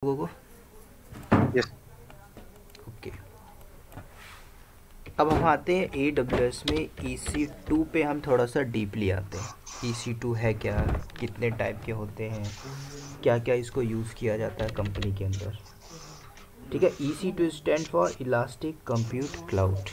लोगों को? Yes. Okay, अब हम आते हैं AWS में EC2 पे। हम थोड़ा सा डीपली आते हैं। EC2 है क्या, कितने टाइप के होते हैं, क्या क्या इसको यूज़ किया जाता है कंपनी के अंदर। ठीक है, EC2 stand for elastic compute cloud.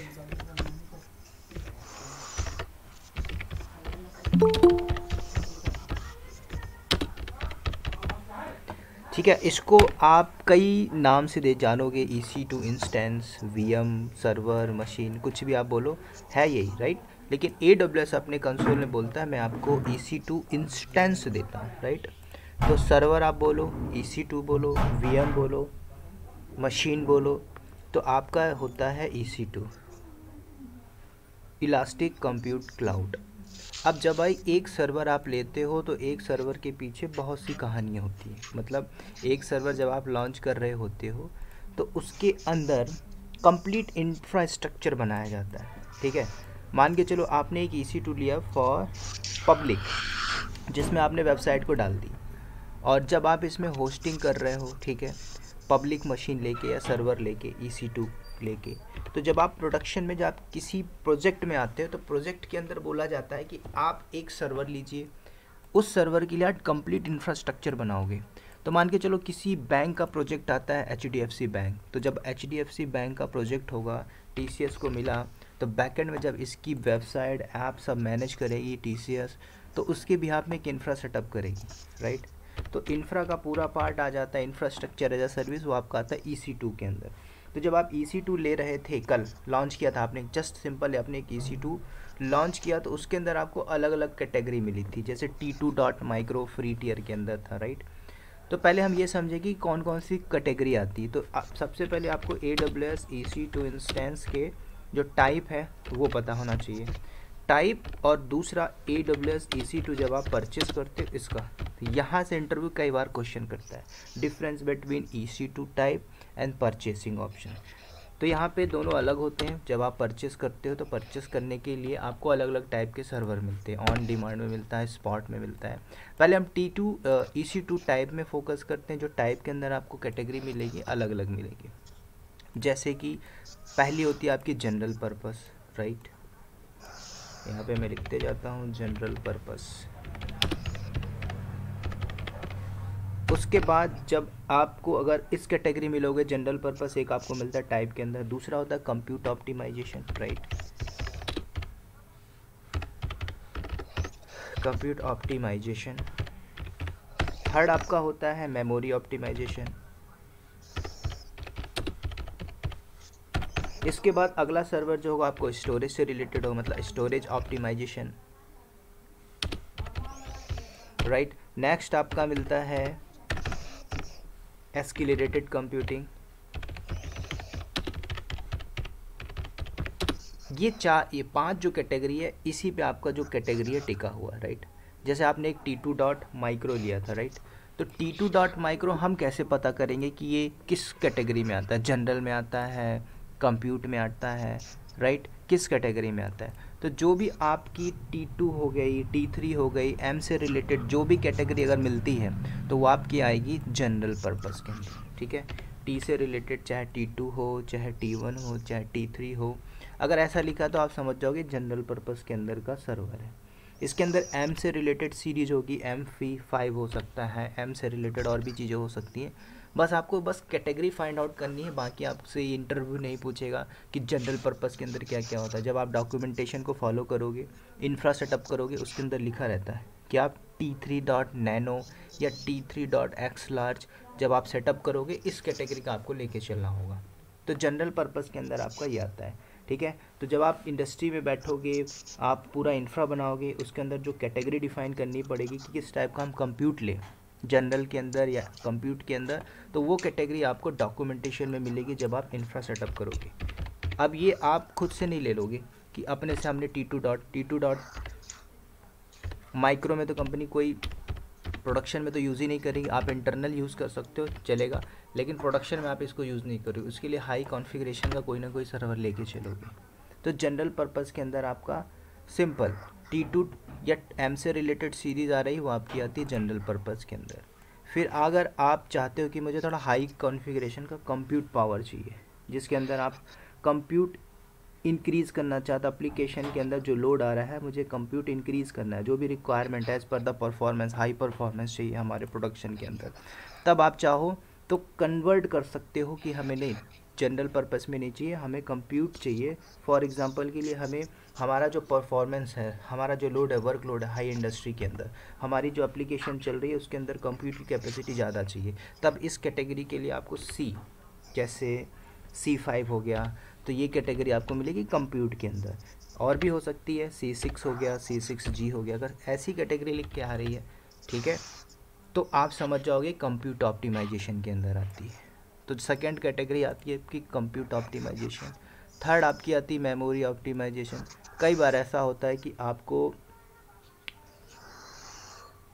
ठीक है, इसको आप कई नाम से दे जानोगे, EC2 instance, VM, server, machine, कुछ भी आप बोलो, है यही, राइट। लेकिन AWS अपने कंसोल में बोलता है मैं आपको EC2 इंस्टेंस देता हूँ, राइट। तो सर्वर आप बोलो, EC2 बोलो, VM बोलो, मशीन बोलो, तो आपका होता है EC2, इलास्टिक कंप्यूट क्लाउड। अब जब भाई एक सर्वर आप लेते हो तो एक सर्वर के पीछे बहुत सी कहानियाँ होती हैं। मतलब एक सर्वर जब आप लॉन्च कर रहे होते हो तो उसके अंदर कंप्लीट इंफ्रास्ट्रक्चर बनाया जाता है। ठीक है, मान के चलो आपने एक EC2 लिया फॉर पब्लिक, जिसमें आपने वेबसाइट को डाल दी, और जब आप इसमें होस्टिंग कर रहे हो, ठीक है, पब्लिक मशीन लेके या सर्वर लेके, EC2 लेके, तो जब आप प्रोडक्शन में, जब आप किसी प्रोजेक्ट में आते हो तो प्रोजेक्ट के अंदर बोला जाता है कि आप एक सर्वर लीजिए, उस सर्वर के लिए आप कंप्लीट इंफ्रास्ट्रक्चर बनाओगे। तो मान के चलो किसी बैंक का प्रोजेक्ट आता है, HDFC बैंक, तो जब HDFC बैंक का प्रोजेक्ट होगा, TCS को मिला, तो बैकएंड में जब इसकी वेबसाइट ऐप सब मैनेज करेगी TCS, तो उसके बिहाफ में एक इंफ्रा सेटअप करेगी, राइट। तो इंफ्रा का पूरा पार्ट आ जाता है, इंफ्रास्ट्रक्चर एज अ सर्विस, वो आपका आता है EC2 के अंदर। तो जब आप EC2 ले रहे थे, कल लॉन्च किया था आपने, जस्ट सिंपल आपने एक EC2 लॉन्च किया, तो उसके अंदर आपको अलग अलग कैटेगरी मिली थी, जैसे T2 dot micro free tier के अंदर था, राइट। तो पहले हम ये समझे कि कौन कौन सी कैटेगरी आती है। तो सबसे पहले आपको AWS EC2 इंस्टेंस के जो टाइप है वो पता होना चाहिए, टाइप। और दूसरा AWS EC2 जब आप परचेस करते हो इसका, तो यहाँ से इंटरव्यू कई बार क्वेश्चन करता है, difference between EC2 type and purchasing option. तो यहाँ पे दोनों अलग होते हैं। जब आप परचेस करते हो तो परचेस करने के लिए आपको अलग अलग टाइप के सर्वर मिलते हैं, ऑन डिमांड में मिलता है, स्पॉट में मिलता है। पहले हम EC2 टाइप में फोकस करते हैं। जो टाइप के अंदर आपको कैटेगरी मिलेगी, अलग अलग मिलेगी। जैसे कि पहली होती है आपकी जनरल पर्पस, राइट। यहाँ पे मैं लिखते जाता हूँ जनरल पर्पस। उसके बाद जब आपको अगर इस कैटेगरी मिलोगे, जनरल पर्पस एक आपको मिलता है टाइप के अंदर, दूसरा होता है compute optimization, right, compute optimization. Third आपका होता है मेमोरी ऑप्टिमाइजेशन। इसके बाद अगला सर्वर जो होगा आपको स्टोरेज से रिलेटेड होगा, मतलब स्टोरेज ऑप्टिमाइजेशन, राइट। नेक्स्ट आपका मिलता है एस्केलेटेड कंप्यूटिंग। ये 5 जो कैटेगरी है, इसी पे आपका जो कैटेगरी है टिका हुआ है, राइट। जैसे आपने एक T2 डॉट माइक्रो लिया था, राइट। तो T2 डॉट माइक्रो हम कैसे पता करेंगे कि ये किस कैटेगरी में आता है, जनरल में आता है, कंप्यूट में आता है, राइट, किस कैटेगरी में आता है। तो जो भी आपकी T2 हो गई, T3 हो गई, M से रिलेटेड जो भी कैटेगरी अगर मिलती है तो वो आपकी आएगी जनरल पर्पस के अंदर, ठीक है। T से रिलेटेड चाहे T2 हो, चाहे T1 हो, चाहे T3 हो, अगर ऐसा लिखा तो आप समझ जाओगे जनरल पर्पस के अंदर का सर्वर है। इसके अंदर M से रिलेटेड सीरीज होगी, MP5 हो सकता है, M से रिलेटेड और भी चीज़ें हो सकती हैं। बस आपको बस कैटेगरी फाइंड आउट करनी है, बाकी आपसे इंटरव्यू नहीं पूछेगा कि जनरल पर्पस के अंदर क्या क्या होता है। जब आप डॉक्यूमेंटेशन को फॉलो करोगे, इंफ्रा सेटअप करोगे, उसके अंदर लिखा रहता है कि आप T3 डॉट नैनो या T3 डॉट एक्स लार्ज जब आप सेटअप करोगे, इस कैटेगरी का आपको लेके चलना होगा। तो जनरल पर्पस के अंदर आपका ये आता है, ठीक है। तो जब आप इंडस्ट्री में बैठोगे, आप पूरा इंफ्रा बनाओगे, उसके अंदर जो कैटेगरी डिफाइन करनी पड़ेगी कि किस टाइप का हम कंप्यूट लें, जनरल के अंदर या कंप्यूट के अंदर, तो वो कैटेगरी आपको डॉक्यूमेंटेशन में मिलेगी जब आप इंफ्रा सेटअप करोगे। अब ये आप खुद से नहीं ले लोगे कि अपने से हमने T2 डॉट माइक्रो में तो कंपनी कोई प्रोडक्शन में तो यूज़ ही नहीं करेगी। आप इंटरनल यूज़ कर सकते हो, चलेगा, लेकिन प्रोडक्शन में आप इसको यूज़ नहीं करोगे। उसके लिए हाई कॉन्फ़िगरेशन का कोई ना कोई सर्वर लेके चलोगे। तो जनरल पर्पस के अंदर आपका सिंपल T2 या M से रिलेटेड सीरीज़ आ रही, वो आपकी आती है जनरल पर्पस के अंदर। फिर अगर आप चाहते हो कि मुझे थोड़ा हाई कॉन्फ़िगरेशन का कंप्यूट पावर चाहिए, जिसके अंदर आप कंप्यूट इंक्रीज़ करना चाहते हो, एप्लीकेशन के अंदर जो लोड आ रहा है मुझे कंप्यूट इंक्रीज़ करना है, जो भी रिक्वायरमेंट है as per the performance, high performance चाहिए हमारे प्रोडक्शन के अंदर, तब आप चाहो तो कन्वर्ट कर सकते हो कि हमें नहीं, जनरल पर्पस में नहीं चाहिए, हमें कंप्यूट चाहिए। फॉर एग्जांपल के लिए हमें हमारा जो परफॉर्मेंस है, हमारा जो लोड है, वर्क लोड है हाई इंडस्ट्री के अंदर, हमारी जो एप्लीकेशन चल रही है उसके अंदर कंप्यूट की कैपेसिटी ज़्यादा चाहिए, तब इस कैटेगरी के लिए आपको सी, जैसे C5 हो गया, तो ये कैटेगरी आपको मिलेगी कंप्यूट के अंदर। और भी हो सकती है, C6 हो गया, C6G हो गया, अगर ऐसी कैटेगरी लिख के आ रही है, ठीक है, तो आप समझ जाओगे कंप्यूट ऑप्टिमाइजेशन के अंदर आती है। तो सेकंड कैटेगरी आती है आपकी कंप्यूट ऑप्टिमाइजेशन। थर्ड आपकी आती है मेमोरी ऑप्टिमाइजेशन। कई बार ऐसा होता है कि आपको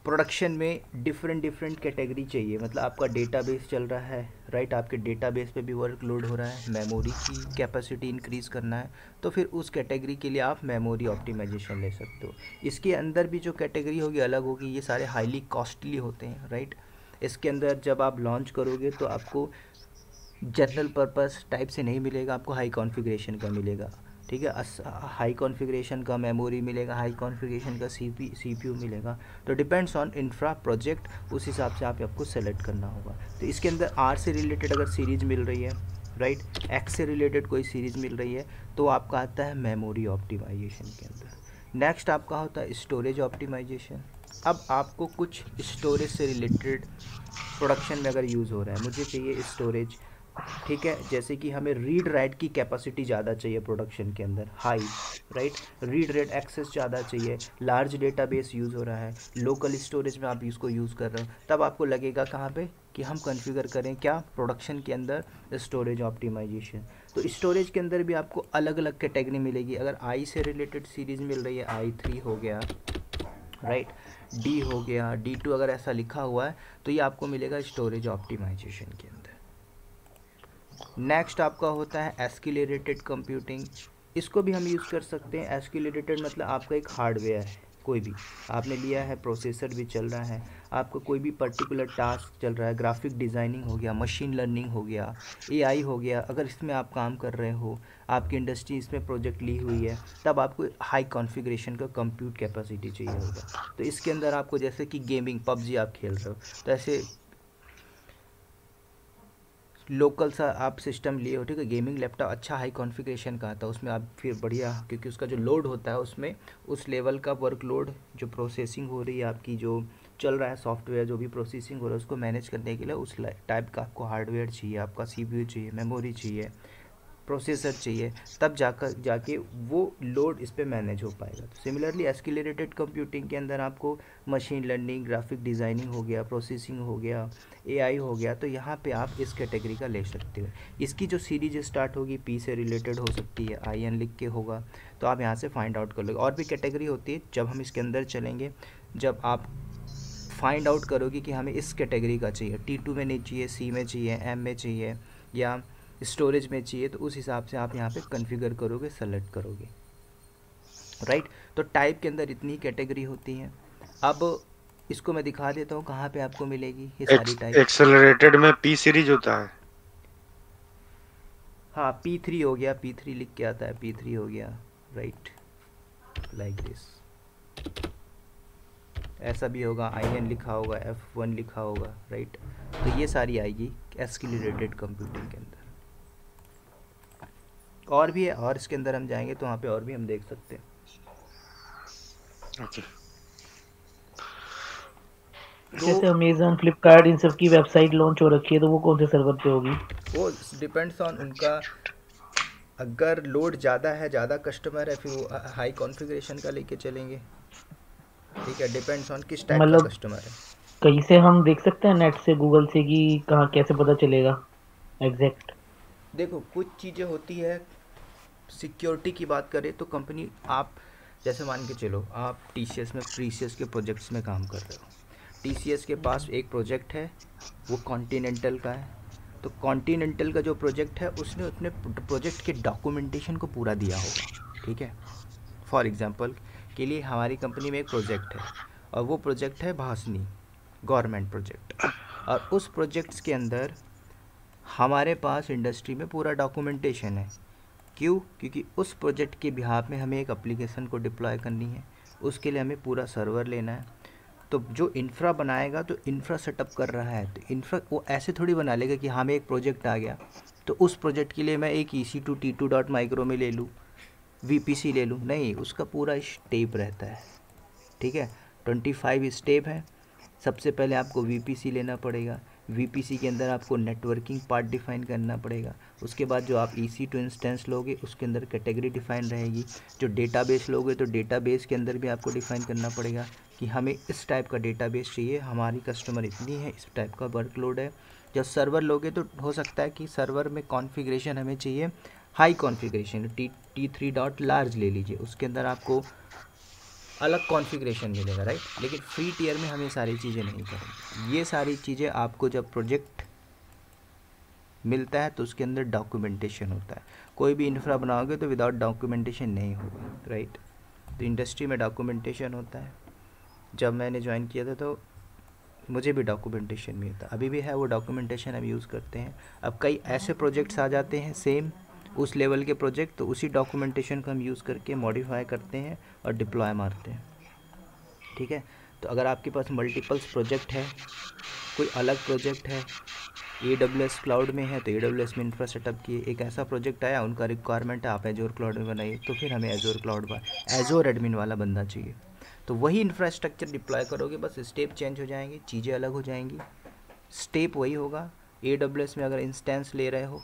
प्रोडक्शन में डिफरेंट कैटेगरी चाहिए, मतलब आपका डेटाबेस चल रहा है, राइट, आपके डेटाबेस पे भी वर्कलोड हो रहा है, मेमोरी की कैपेसिटी इंक्रीज़ करना है, तो फिर उस कैटेगरी के लिए आप मेमोरी ऑप्टिमाइजेशन ले सकते हो। इसके अंदर भी जो कैटेगरी होगी अलग होगी, ये सारे हाईली कॉस्टली होते हैं, राइट। इसके अंदर जब आप लॉन्च करोगे तो आपको जनरल पर्पस टाइप से नहीं मिलेगा, आपको हाई कॉन्फ़िगरेशन का मिलेगा, ठीक है, हाई कॉन्फ़िगरेशन का मेमोरी मिलेगा, हाई कॉन्फ़िगरेशन का सीपीयू मिलेगा। तो डिपेंड्स ऑन इंफ्रा प्रोजेक्ट, उस हिसाब से आपको सेलेक्ट करना होगा। तो इसके अंदर आर से रिलेटेड अगर सीरीज़ मिल रही है, राइट, एक्स से रिलेटेड कोई सीरीज़ मिल रही है, तो आपका आता है मेमोरी ऑप्टिमाइजेशन के अंदर। नेक्स्ट आपका होता है स्टोरेज ऑप्टिमाइजेशन। अब आपको कुछ स्टोरेज से रिलेटेड प्रोडक्शन में अगर यूज़ हो रहा है, मुझे चाहिए स्टोरेज, ठीक है, जैसे कि हमें रीड राइट की कैपेसिटी ज़्यादा चाहिए प्रोडक्शन के अंदर, high, right, read write access ज़्यादा चाहिए, लार्ज डेटाबेस यूज़ हो रहा है, लोकल स्टोरेज में आप इसको यूज़ कर रहे हो, तब आपको लगेगा कहाँ पे कि हम कॉन्फ़िगर करें क्या, प्रोडक्शन के अंदर स्टोरेज ऑप्टिमाइजेशन। तो स्टोरेज के अंदर भी आपको अलग अलग कैटेगरी मिलेगी। अगर आई से रिलेटेड सीरीज़ मिल रही है, I3 हो गया, राइट, डी हो गया, D2 अगर ऐसा लिखा हुआ है, तो ये आपको मिलेगा स्टोरेज ऑप्टिमाइजेशन के अंदर। नेक्स्ट आपका होता है एस्केलेटेड कंप्यूटिंग। इसको भी हम यूज़ कर सकते हैं। एस्केलेटेड मतलब आपका एक हार्डवेयर है, कोई भी आपने लिया है, प्रोसेसर भी चल रहा है, आपका कोई भी पर्टिकुलर टास्क चल रहा है, ग्राफिक डिज़ाइनिंग हो गया, मशीन लर्निंग हो गया, एआई हो गया, अगर इसमें आप काम कर रहे हो, आपकी इंडस्ट्री इसमें प्रोजेक्ट ली हुई है, तब आपको हाई कॉन्फ़िगरेशन का कंप्यूट कैपेसिटी चाहिए होगा। तो इसके अंदर आपको, जैसे कि गेमिंग पबजी आप खेल रहे हो, तो ऐसे लोकल सा आप सिस्टम लिए हो, ठीक है, गेमिंग लैपटॉप अच्छा हाई कॉन्फ़िगरेशन का आता है, उसमें आप फिर बढ़िया, क्योंकि उसका जो लोड होता है उसमें उस लेवल का वर्कलोड, जो प्रोसेसिंग हो रही है आपकी, जो चल रहा है सॉफ्टवेयर, जो भी प्रोसेसिंग हो रहा है उसको मैनेज करने के लिए उस टाइप का आपको हार्डवेयर चाहिए, आपका सीपीयू चाहिए, मेमोरी चाहिए, प्रोसेसर चाहिए, तब जाके वो लोड इस पे मैनेज हो पाएगा। तो सिमिलरली एस्केलेटेड कंप्यूटिंग के अंदर आपको मशीन लर्निंग, ग्राफिक डिज़ाइनिंग हो गया, प्रोसेसिंग हो गया, एआई हो गया, तो यहाँ पे आप इस कैटेगरी का ले सकते हो। इसकी जो सीरीज स्टार्ट होगी पी से रिलेटेड हो सकती है, IN लिख के होगा, तो आप यहाँ से फाइंड आउट कर लोगे। और भी कैटेगरी होती है, जब हम इसके अंदर चलेंगे, जब आप फाइंड आउट करोगे कि हमें इस कैटेगरी का चाहिए, T2 में नहीं चाहिए, C में चाहिए, M में चाहिए, या स्टोरेज में चाहिए, तो उस हिसाब से आप यहाँ पे कॉन्फ़िगर करोगे, सेलेक्ट करोगे, राइट। तो टाइप के अंदर इतनी कैटेगरी होती हैं। अब इसको मैं दिखा देता हूँ कहाँ पे आपको मिलेगी ये सारी टाइप। एक्सेलरेटेड में P सीरीज होता है। हाँ, P3 हो गया, P3 लिख के आता है, P3 हो गया, राइट, लाइक दिस, ऐसा भी होगा, IN लिखा होगा, F1 लिखा होगा, राइट। तो ये सारी आएगी एस्केलेटेड कंप्यूटिंग के अंदर। और भी है, और इसके अंदर हम जाएंगे तो वहाँ पे और भी हम देख सकते हैं। ओके। जैसे तो अमेजन, फ्लिपकार्ट, इन सब की वेबसाइट लॉन्च हो रखी है, तो वो कौन से सर्वर पे होगी? वो डिपेंड्स ऑन उनका, अगर लोड ज़्यादा है, ज़्यादा कस्टमर है, फिर वो हाई कॉन्फ़िगरेशन का लेके चलेंगे, ठीक है, डिपेंड्स ऑन किस टाइप का मतलब कस्टमर है। कहीं से हम देख सकते हैं नेट से, गूगल से, कि कहाँ कैसे पता चलेगा एग्जैक्ट? देखो कुछ चीज़ें होती है, सिक्योरिटी की बात करें तो कंपनी, आप जैसे मान के चलो आप TCS में प्रीसियस के प्रोजेक्ट्स में काम कर रहे हो, TCS के पास एक प्रोजेक्ट है, वो कॉन्टिनेंटल का है, तो कॉन्टिनेंटल का जो प्रोजेक्ट है उसने अपने प्रोजेक्ट के डॉक्यूमेंटेशन को पूरा दिया होगा, ठीक है। फॉर एग्जांपल के लिए हमारी कंपनी में एक प्रोजेक्ट है, और वो प्रोजेक्ट है भासनी, गवर्नमेंट प्रोजेक्ट, और उस प्रोजेक्ट्स के अंदर हमारे पास इंडस्ट्री में पूरा डॉक्यूमेंटेशन है। क्यों? क्योंकि उस प्रोजेक्ट के बिहाफ में हमें एक एप्लीकेशन को डिप्लॉय करनी है, उसके लिए हमें पूरा सर्वर लेना है। तो जो इंफ्रा बनाएगा तो इंफ्रा सेटअप कर रहा है, तो इंफ्रा वो ऐसे थोड़ी बना लेगा कि हमें एक प्रोजेक्ट आ गया तो उस प्रोजेक्ट के लिए मैं एक EC2 T2.micro में ले लूँ, VPC ले लूँ, नहीं, उसका पूरा स्टेप रहता है। ठीक है, 25 स्टेप है। सबसे पहले आपको VPC लेना पड़ेगा, VPC के अंदर आपको नेटवर्किंग पार्ट डिफाइन करना पड़ेगा। उसके बाद जो आप EC2 इंस्टेंस लोगे उसके अंदर कैटेगरी डिफाइन रहेगी। जो डेटाबेस लोगे तो डेटाबेस के अंदर भी आपको डिफाइन करना पड़ेगा कि हमें इस टाइप का डेटाबेस चाहिए, हमारी कस्टमर इतनी है, इस टाइप का वर्कलोड है। जब सर्वर लोगे तो हो सकता है कि सर्वर में कॉन्फ़िगरेशन हमें चाहिए हाई कॉन्फ़िगरेशन, T3 ले लीजिए, उसके अंदर आपको अलग कॉन्फ़िगरेशन मिलेगा, राइट। लेकिन फ्री टियर में हम ये सारी चीज़ें नहीं करेंगे। ये सारी चीज़ें आपको जब प्रोजेक्ट मिलता है तो उसके अंदर डॉक्यूमेंटेशन होता है। कोई भी इंफ्रा बनाओगे तो विदाउट डॉक्यूमेंटेशन नहीं होगा, राइट। तो इंडस्ट्री में डॉक्यूमेंटेशन होता है। जब मैंने ज्वाइन किया था तो मुझे भी डॉक्यूमेंटेशन नहीं था, अभी भी है वो डॉक्यूमेंटेशन हम यूज़ करते हैं। अब कई ऐसे प्रोजेक्ट्स आ जाते हैं सेम उस लेवल के प्रोजेक्ट, तो उसी डॉक्यूमेंटेशन को हम यूज़ करके मॉडिफाई करते हैं और डिप्लॉय मारते हैं। ठीक है, तो अगर आपके पास मल्टीपल्स प्रोजेक्ट है, कोई अलग प्रोजेक्ट है, AWS क्लाउड में है तो AWS में इंफ्रा सेटअप किए, एक ऐसा प्रोजेक्ट आया उनका रिक्वायरमेंट है आप एजोर क्लाउड में बनाइए, तो फिर हमें एजोर क्लाउड पर एजोर एडमिन वाला बंदा चाहिए, तो वही इंफ्रास्ट्रक्चर डिप्लॉय करोगे, बस स्टेप चेंज हो जाएंगे, चीज़ें अलग हो जाएंगी, स्टेप वही होगा। AWS में अगर इंस्टेंस ले रहे हो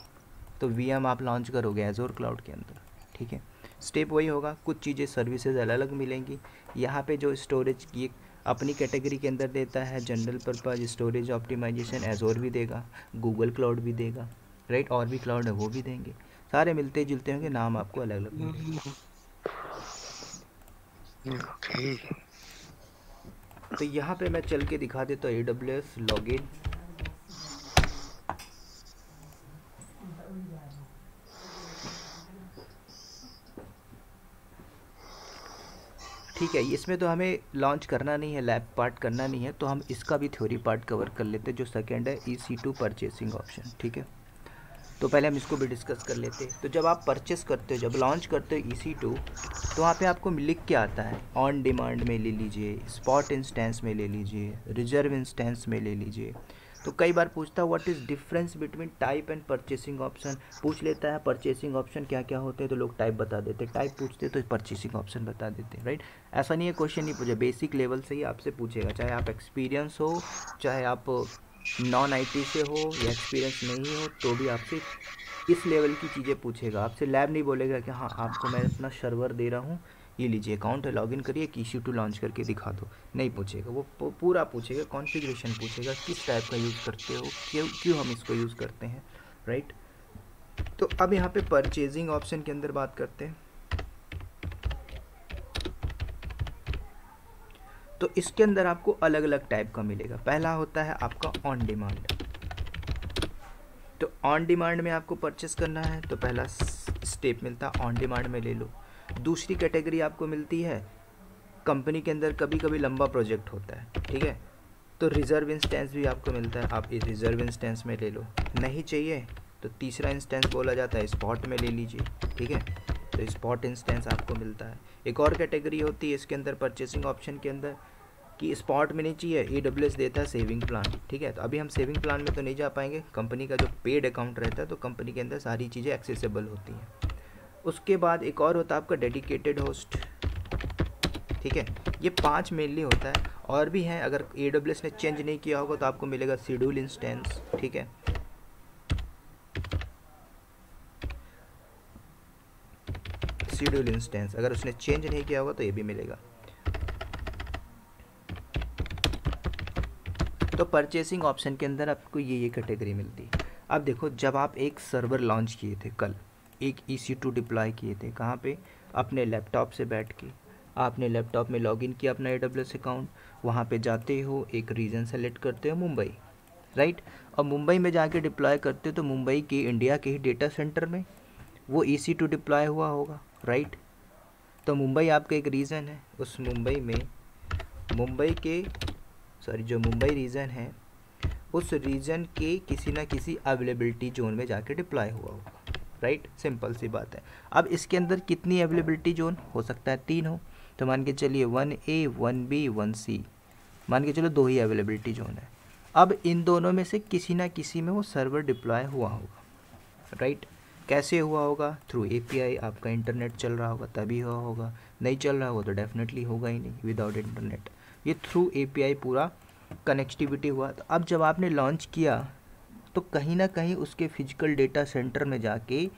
तो VM आप लॉन्च करोगे एजोर क्लाउड के अंदर, ठीक है, स्टेप वही होगा। कुछ चीज़ें सर्विसेज अलग अलग मिलेंगी। यहाँ पे जो स्टोरेज की अपनी कैटेगरी के अंदर देता है, general purpose storage optimization Azure भी देगा, गूगल क्लाउड भी देगा, राइट, और भी क्लाउड है वो भी देंगे, सारे मिलते जुलते होंगे, नाम आपको अलग अलग मिलेंगे। ओके। तो यहाँ पे मैं चल के दिखा देता हूँ AWS लॉगिन। ठीक है, इसमें तो हमें लॉन्च करना नहीं है, लैब पार्ट करना नहीं है, तो हम इसका भी थ्योरी पार्ट कवर कर लेते हैं। जो सेकंड है EC2 परचेसिंग ऑप्शन, ठीक है, तो पहले हम इसको भी डिस्कस कर लेते हैं। तो जब आप परचेस करते हो, जब लॉन्च करते हो EC2, तो वहाँ पे आपको लिख के आता है ऑन डिमांड में ले लीजिए, स्पॉट इंस्टेंस में ले लीजिए, रिजर्व इंस्टेंस में ले लीजिए। तो कई बार पूछता है what is difference between type and purchasing option, पूछ लेता है परचेसिंग ऑप्शन क्या क्या होते हैं, तो लोग टाइप बता देते, टाइप पूछते तो परचेसिंग ऑप्शन बता देते, राइट। ऐसा नहीं है, क्वेश्चन नहीं पूछे, बेसिक लेवल से ही आपसे पूछेगा, चाहे आप एक्सपीरियंस हो, चाहे आप नॉन IT से हो या एक्सपीरियंस नहीं हो, तो भी आपसे इस लेवल की चीज़ें पूछेगा। आपसे लैब नहीं बोलेगा कि हाँ आपको मैं अपना सर्वर दे रहा हूँ, ये लीजिए अकाउंट है, लॉगिन करिए, EC2 लॉन्च करके दिखा दो, नहीं पूछेगा। वो पूरा पूछेगा, कॉन्फ़िगरेशन पूछेगा, किस टाइप का यूज़ करते हो, क्यों हम इसको यूज़ करते हैं, राइट। तो अब यहाँ पे परचेजिंग ऑप्शन के अंदर बात करते हैं। तो इसके अंदर आपको अलग अलग टाइप का मिलेगा। पहला होता है आपका ऑन डिमांड। तो ऑन डिमांड में आपको परचेस करना है तो पहला स्टेप मिलता है ऑन डिमांड में ले लो। दूसरी कैटेगरी आपको मिलती है, कंपनी के अंदर कभी कभी लंबा प्रोजेक्ट होता है, ठीक है, तो रिजर्व इंस्टेंस भी आपको मिलता है, आप इस रिजर्व इंस्टेंस में ले लो। नहीं चाहिए तो तीसरा इंस्टेंस बोला जाता है स्पॉट में ले लीजिए, ठीक है, तो स्पॉट इंस्टेंस आपको मिलता है। एक और कैटेगरी होती है इसके अंदर परचेसिंग ऑप्शन के अंदर कि स्पॉट में नहीं चाहिए, AWS देता है सेविंग प्लान, ठीक है, तो अभी हम सेविंग प्लान में तो नहीं जा पाएंगे, कंपनी का जो पेड अकाउंट रहता है तो कंपनी के अंदर सारी चीज़ें एक्सेसिबल होती हैं। उसके बाद एक और होता है आपका डेडिकेटेड होस्ट, ठीक है, ये 5 मेनली होता है, और भी हैं, अगर AWS ने चेंज नहीं किया होगा तो आपको मिलेगा शेड्यूल इंस्टेंस, ठीक है, शेड्यूल इंस्टेंस अगर उसने चेंज नहीं किया होगा तो ये भी मिलेगा। तो परचेसिंग ऑप्शन के अंदर आपको ये कैटेगरी मिलती है। अब देखो, जब आप एक सर्वर लॉन्च किए थे कल, एक EC2 डिप्लॉय किए थे, कहाँ पे, अपने लैपटॉप से बैठ के आपने लैपटॉप में लॉगिन किया अपना AWS अकाउंट, वहाँ पे जाते हो, एक रीजन सेलेक्ट करते हो मुंबई, राइट, और मुंबई में जाके डिप्लॉय करते हो तो मुंबई के इंडिया के ही डेटा सेंटर में वो EC2 डिप्लॉय हुआ होगा, राइट। तो मुंबई आपका एक रीज़न है, उस मुंबई में जो मुंबई रीजन है उस रीजन के किसी ना किसी अवेलेबिलिटी जोन में जाके डिप्लॉय हुआ होगा, राइट। सिंपल सी बात है। अब इसके अंदर कितनी अवेलेबिलिटी जोन हो सकता है? 3 हो। तो मान के चलिए 1A 1B 1C, मान के चलो 2 ही अवेलेबिलिटी जोन है। अब इन दोनों में से किसी ना किसी में वो सर्वर डिप्लॉय हुआ होगा, राइट। कैसे हुआ होगा? थ्रू API, आपका इंटरनेट चल रहा होगा तभी हुआ होगा, नहीं चल रहा होगा तो डेफिनेटली होगा ही नहीं विदाउट इंटरनेट। ये थ्रू API पूरा कनेक्टिविटी हुआ। तो अब जब आपने लॉन्च किया तो कहीं ना कहीं उसके फिजिकल डेटा सेंटर में जाके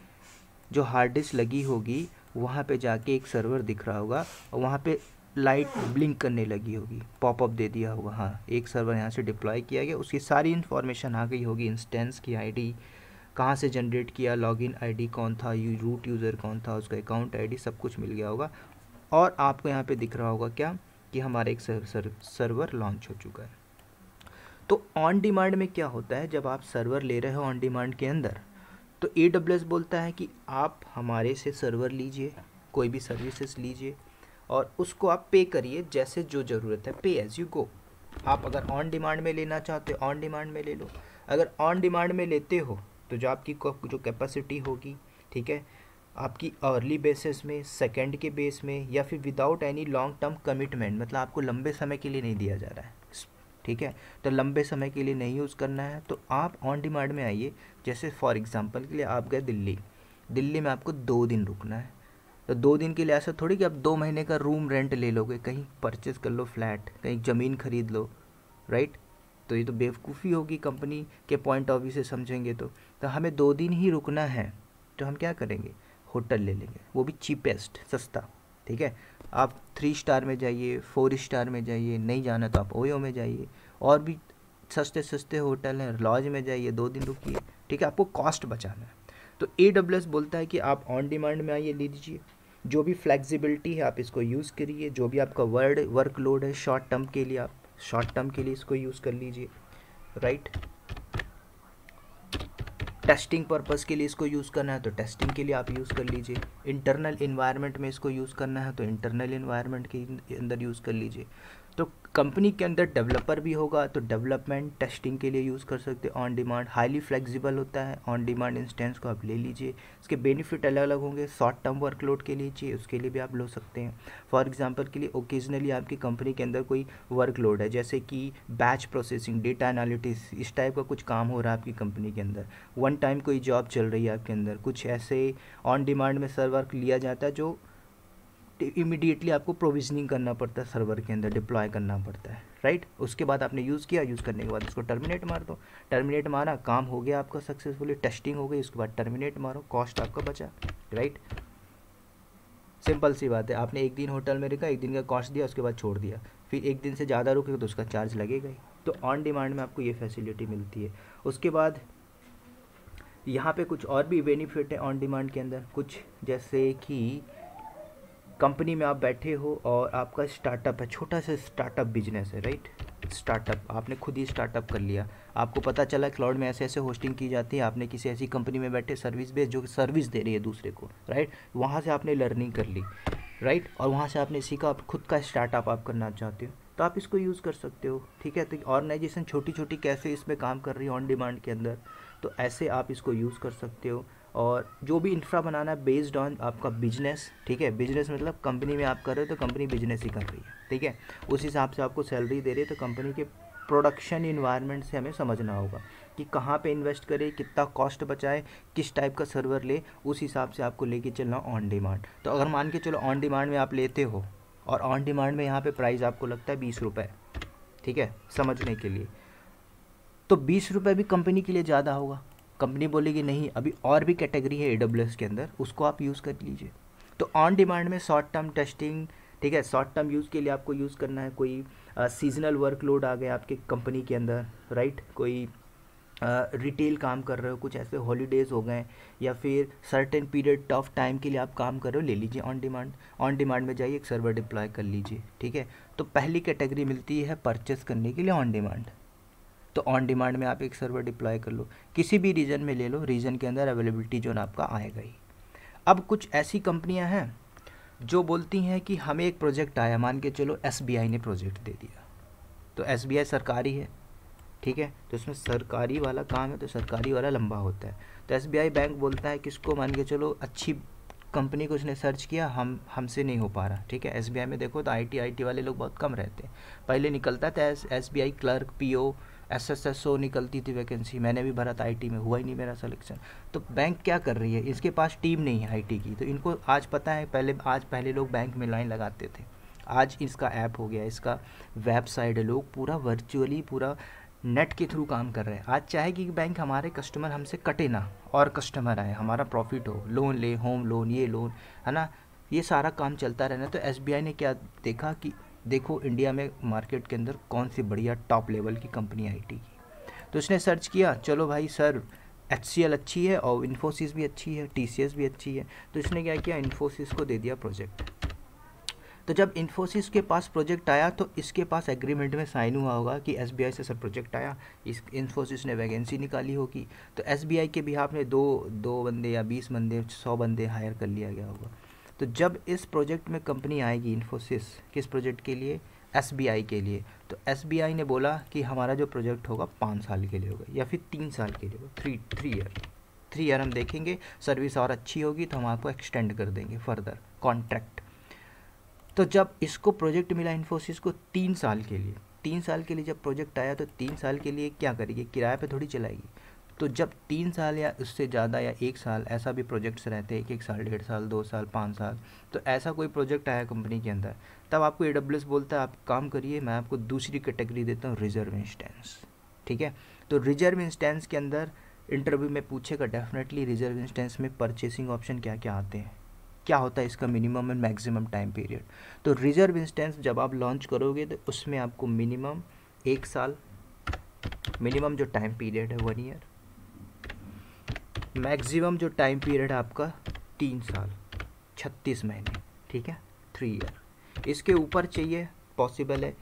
जो हार्ड डिस्क लगी होगी वहाँ पे जाके एक सर्वर दिख रहा होगा और वहाँ पे लाइट ब्लिंक करने लगी होगी, पॉपअप दे दिया होगा, हाँ एक सर्वर यहाँ से डिप्लॉय किया गया, उसकी सारी इन्फॉर्मेशन आ गई होगी, इंस्टेंस की आईडी कहाँ से जनरेट किया, लॉगिन आईडी कौन था, रूट यूज़र कौन था, उसका अकाउंट आईडी सब कुछ मिल गया होगा। और आपको यहाँ पे दिख रहा होगा क्या कि हमारा एक सर्वर लॉन्च हो चुका है। तो ऑन डिमांड में क्या होता है, जब आप सर्वर ले रहे हो ऑन डिमांड के अंदर तो AWS बोलता है कि आप हमारे से सर्वर लीजिए, कोई भी सर्विसेज लीजिए और उसको आप पे करिए जैसे जो ज़रूरत है, पे एज़ यू गो। आप अगर ऑन डिमांड में लेना चाहते हो ऑन डिमांड में ले लो, अगर ऑन डिमांड में लेते हो तो जो आपकी जो कैपेसिटी होगी, ठीक है, आपकी अर्ली बेसिस में, सेकंड के बेस में, या फिर without any long term commitment, मतलब आपको लंबे समय के लिए नहीं दिया जा रहा है, ठीक है, तो लंबे समय के लिए नहीं यूज़ करना है तो आप ऑन डिमांड में आइए। जैसे फॉर एग्जांपल के लिए आप गए दिल्ली में आपको 2 दिन रुकना है, तो 2 दिन के लिए ऐसा थोड़ी कि आप 2 महीने का रूम रेंट ले लोगे, कहीं परचेस कर लो फ्लैट, कहीं ज़मीन खरीद लो, राइट। तो ये तो बेवकूफ़ी होगी कंपनी के पॉइंट ऑफ व्यू से समझेंगे तो हमें 2 दिन ही रुकना है तो हम क्या करेंगे, होटल ले लेंगे, वो भी चीपेस्ट, सस्ता, ठीक है। आप 3 स्टार में जाइए, 4 स्टार में जाइए, नहीं जाना तो आप ओयो में जाइए, और भी सस्ते सस्ते होटल हैं, लॉज में जाइए, 2 दिन रुकिए, ठीक है, आपको कॉस्ट बचाना है। तो AWS बोलता है कि आप ऑन डिमांड में आइए, ले लीजिए, जो भी फ्लेक्सिबिलिटी है आप इसको यूज़ करिए, जो भी आपका वर्कलोड है शॉर्ट टर्म के लिए आप शॉर्ट टर्म के लिए इसको यूज़ कर लीजिए, राइट। टेस्टिंग पर्पस के लिए इसको यूज़ करना है तो टेस्टिंग के लिए आप यूज़ कर लीजिए, इंटरनल इन्वायरमेंट में इसको यूज़ करना है तो इंटरनल इन्वायरमेंट के अंदर यूज़ कर लीजिए। तो कंपनी के अंदर डेवलपर भी होगा तो डेवलपमेंट टेस्टिंग के लिए यूज़ कर सकते हैं ऑन डिमांड, हाईली फ्लेक्सिबल होता है, ऑन डिमांड इंस्टेंस को आप ले लीजिए। इसके बेनिफिट अलग अलग होंगे, शॉर्ट टर्म वर्कलोड के लिए चाहिए उसके लिए भी आप ले सकते हैं। फॉर एग्जांपल के लिए ओकेजनली आपकी कंपनी के अंदर कोई वर्कलोड है, जैसे कि बैच प्रोसेसिंग, डेटा एनालिटिक्स, इस टाइप का कुछ काम हो रहा है आपकी कंपनी के अंदर, वन टाइम कोई जॉब चल रही है आपके अंदर, कुछ ऐसे ऑन डिमांड में सर्वर लिया जाता है जो इमीडिएटली आपको प्रोविजनिंग करना पड़ता है, सर्वर के अंदर डिप्लॉय करना पड़ता है, राइट। उसके बाद आपने यूज़ किया, यूज़ करने के बाद इसको टर्मिनेट मार दो, टर्मिनेट मारा, काम हो गया आपका सक्सेसफुली, टेस्टिंग हो गई, उसके बाद टर्मिनेट मारो, कॉस्ट आपका बचा, राइट। सिंपल सी बात है, आपने 1 दिन होटल में रुका, 1 दिन का कॉस्ट दिया, उसके बाद छोड़ दिया, फिर 1 दिन से ज़्यादा रुके तो उसका चार्ज लगेगा ही। तो ऑन डिमांड में आपको ये फैसिलिटी मिलती है। उसके बाद यहाँ पे कुछ और भी बेनिफिट है ऑन डिमांड के अंदर, कुछ जैसे कि कंपनी में आप बैठे हो और आपका स्टार्टअप है, छोटा सा स्टार्टअप बिजनेस है, राइट। स्टार्टअप आपने खुद ही स्टार्टअप कर लिया, आपको पता चला क्लाउड में ऐसे ऐसे होस्टिंग की जाती है, आपने किसी ऐसी कंपनी में बैठे सर्विस बेस जो सर्विस दे रही है दूसरे को, राइट, वहाँ से आपने लर्निंग कर ली, राइट, और वहाँ से आपने सीखा, आप खुद का स्टार्टअप आप करना चाहते हो तो आप इसको यूज़ कर सकते हो, ठीक है। तो ऑर्गेनाइजेशन छोटी छोटी कैसे इसमें काम कर रही है ऑन डिमांड के अंदर, तो ऐसे आप इसको यूज़ कर सकते हो। और जो भी इंफ्रा बनाना है बेस्ड ऑन आपका बिजनेस, ठीक है, बिजनेस मतलब कंपनी में आप कर रहे हो तो कंपनी बिजनेस ही कर रही है, ठीक है, उस हिसाब से आपको सैलरी दे रही है, तो कंपनी के प्रोडक्शन इन्वायरमेंट से हमें समझना होगा कि कहाँ पे इन्वेस्ट करें, कितना कॉस्ट बचाए, किस टाइप का सर्वर ले, उस हिसाब से आपको लेके चलना ऑन डिमांड। तो अगर मान के चलो ऑन डिमांड में आप लेते हो और ऑन डिमांड में यहाँ पे प्राइस आपको लगता है 20 रुपये, ठीक है, समझने के लिए, तो 20 रुपये भी कंपनी के लिए ज़्यादा होगा। कंपनी बोलेगी नहीं अभी और भी कैटेगरी है AWS के अंदर, उसको आप यूज़ कर लीजिए। तो ऑन डिमांड में शॉर्ट टर्म टेस्टिंग, ठीक है, शॉर्ट टर्म यूज़ के लिए आपको यूज़ करना है, कोई सीजनल वर्कलोड आ गया आपके कंपनी के अंदर, राइट, कोई रिटेल काम कर रहे हो, कुछ ऐसे हॉलीडेज़ हो गए, या फिर सर्टेन पीरियड ऑफ टाइम के लिए आप काम कर रहे हो, ले लीजिए ऑन डिमांड। ऑन डिमांड में जाइए, एक सर्वर डिप्लॉय कर लीजिए, ठीक है। तो पहली कैटेगरी मिलती है परचेस करने के लिए ऑन डिमांड, तो ऑन डिमांड में आप एक सर्वर डिप्लॉय कर लो, किसी भी रीजन में ले लो, रीजन के अंदर अवेलेबिलिटी जोन आपका आएगा ही। अब कुछ ऐसी कंपनियां हैं जो बोलती हैं कि हमें एक प्रोजेक्ट आया, मान के चलो SBI ने प्रोजेक्ट दे दिया, तो SBI सरकारी है, ठीक है। तो इसमें सरकारी वाला काम है तो सरकारी वाला लंबा होता है। तो एसबीआई बैंक बोलता है किसको, मान के चलो अच्छी कंपनी को उसने सर्च किया, हमसे नहीं हो पा रहा, ठीक है। एसबीआई में देखो तो आईटी वाले लोग बहुत कम रहते हैं। पहले निकलता था एसबीआई क्लर्क, पीओ, एसएसएसओ निकलती थी वैकेंसी, मैंने भी भरा था आईटी में, हुआ ही नहीं मेरा सिलेक्शन। तो बैंक क्या कर रही है, इसके पास टीम नहीं है आईटी की, तो इनको आज पता है, पहले लोग बैंक में लाइन लगाते थे, आज इसका ऐप हो गया, इसका वेबसाइट है, लोग पूरा वर्चुअली पूरा नेट के थ्रू काम कर रहे हैं। आज चाहेगी कि बैंक हमारे कस्टमर हमसे कटे ना, और कस्टमर आए, हमारा प्रॉफिट हो, लोन ले, होम लोन, ये लोन है ना, ये सारा काम चलता रहना। तो एसबीआई ने क्या देखा कि देखो इंडिया में मार्केट के अंदर कौन सी बढ़िया टॉप लेवल की कंपनी आईटी की, तो उसने सर्च किया, चलो भाई सर HCL अच्छी है और इन्फोसिस भी अच्छी है, TCS भी अच्छी है। तो इसने क्या किया, इन्फोसिस को दे दिया प्रोजेक्ट। तो जब इन्फोसिस के पास प्रोजेक्ट आया तो इसके पास एग्रीमेंट में साइन हुआ होगा कि एसबीआई से सर प्रोजेक्ट आया, इस इन्फोसिस ने वैकेंसी निकाली होगी, तो एसबीआई के बिहाफ में दो बंदे या 20 बंदे 100 बंदे हायर कर लिया गया होगा। तो जब इस प्रोजेक्ट में कंपनी आएगी इन्फोसिस, किस प्रोजेक्ट के लिए, एसबीआई के लिए, तो एसबीआई ने बोला कि हमारा जो प्रोजेक्ट होगा 5 साल के लिए होगा या फिर 3 साल के लिए होगा, 3 ईयर हम देखेंगे, सर्विस और अच्छी होगी तो हम आपको एक्सटेंड कर देंगे फर्दर कॉन्ट्रैक्ट। तो जब इसको प्रोजेक्ट मिला इन्फोसिस को 3 साल के लिए, 3 साल के लिए जब प्रोजेक्ट आया तो 3 साल के लिए क्या करेगी, किराए पे थोड़ी चलाएगी। तो जब 3 साल या उससे ज़्यादा या 1 साल, ऐसा भी प्रोजेक्ट्स रहते हैं, 1 साल, 1.5 साल, 2 साल, 5 साल, तो ऐसा कोई प्रोजेक्ट आया कंपनी के अंदर, तब आपको AWS बोलता है आप काम करिए, मैं आपको दूसरी कैटेगरी देता हूँ, रिजर्व इंस्टेंस, ठीक है। तो रिजर्व इंस्टेंस के अंदर इंटरव्यू में पूछेगा डेफिनेटली, रिजर्व इंस्टेंस में परचेसिंग ऑप्शन क्या क्या आते हैं, क्या होता है इसका minimum and maximum time period. तो रिजर्व इंस्टेंस जब आप लॉन्च करोगे तो उसमें आपको मिनिमम 1 साल, मिनिमम जो टाइम पीरियड है 1 ईयर, मैक्सिमम जो टाइम पीरियड है आपका 3 साल 36 महीने, ठीक है, 3 ईयर। इसके ऊपर चाहिए पॉसिबल है,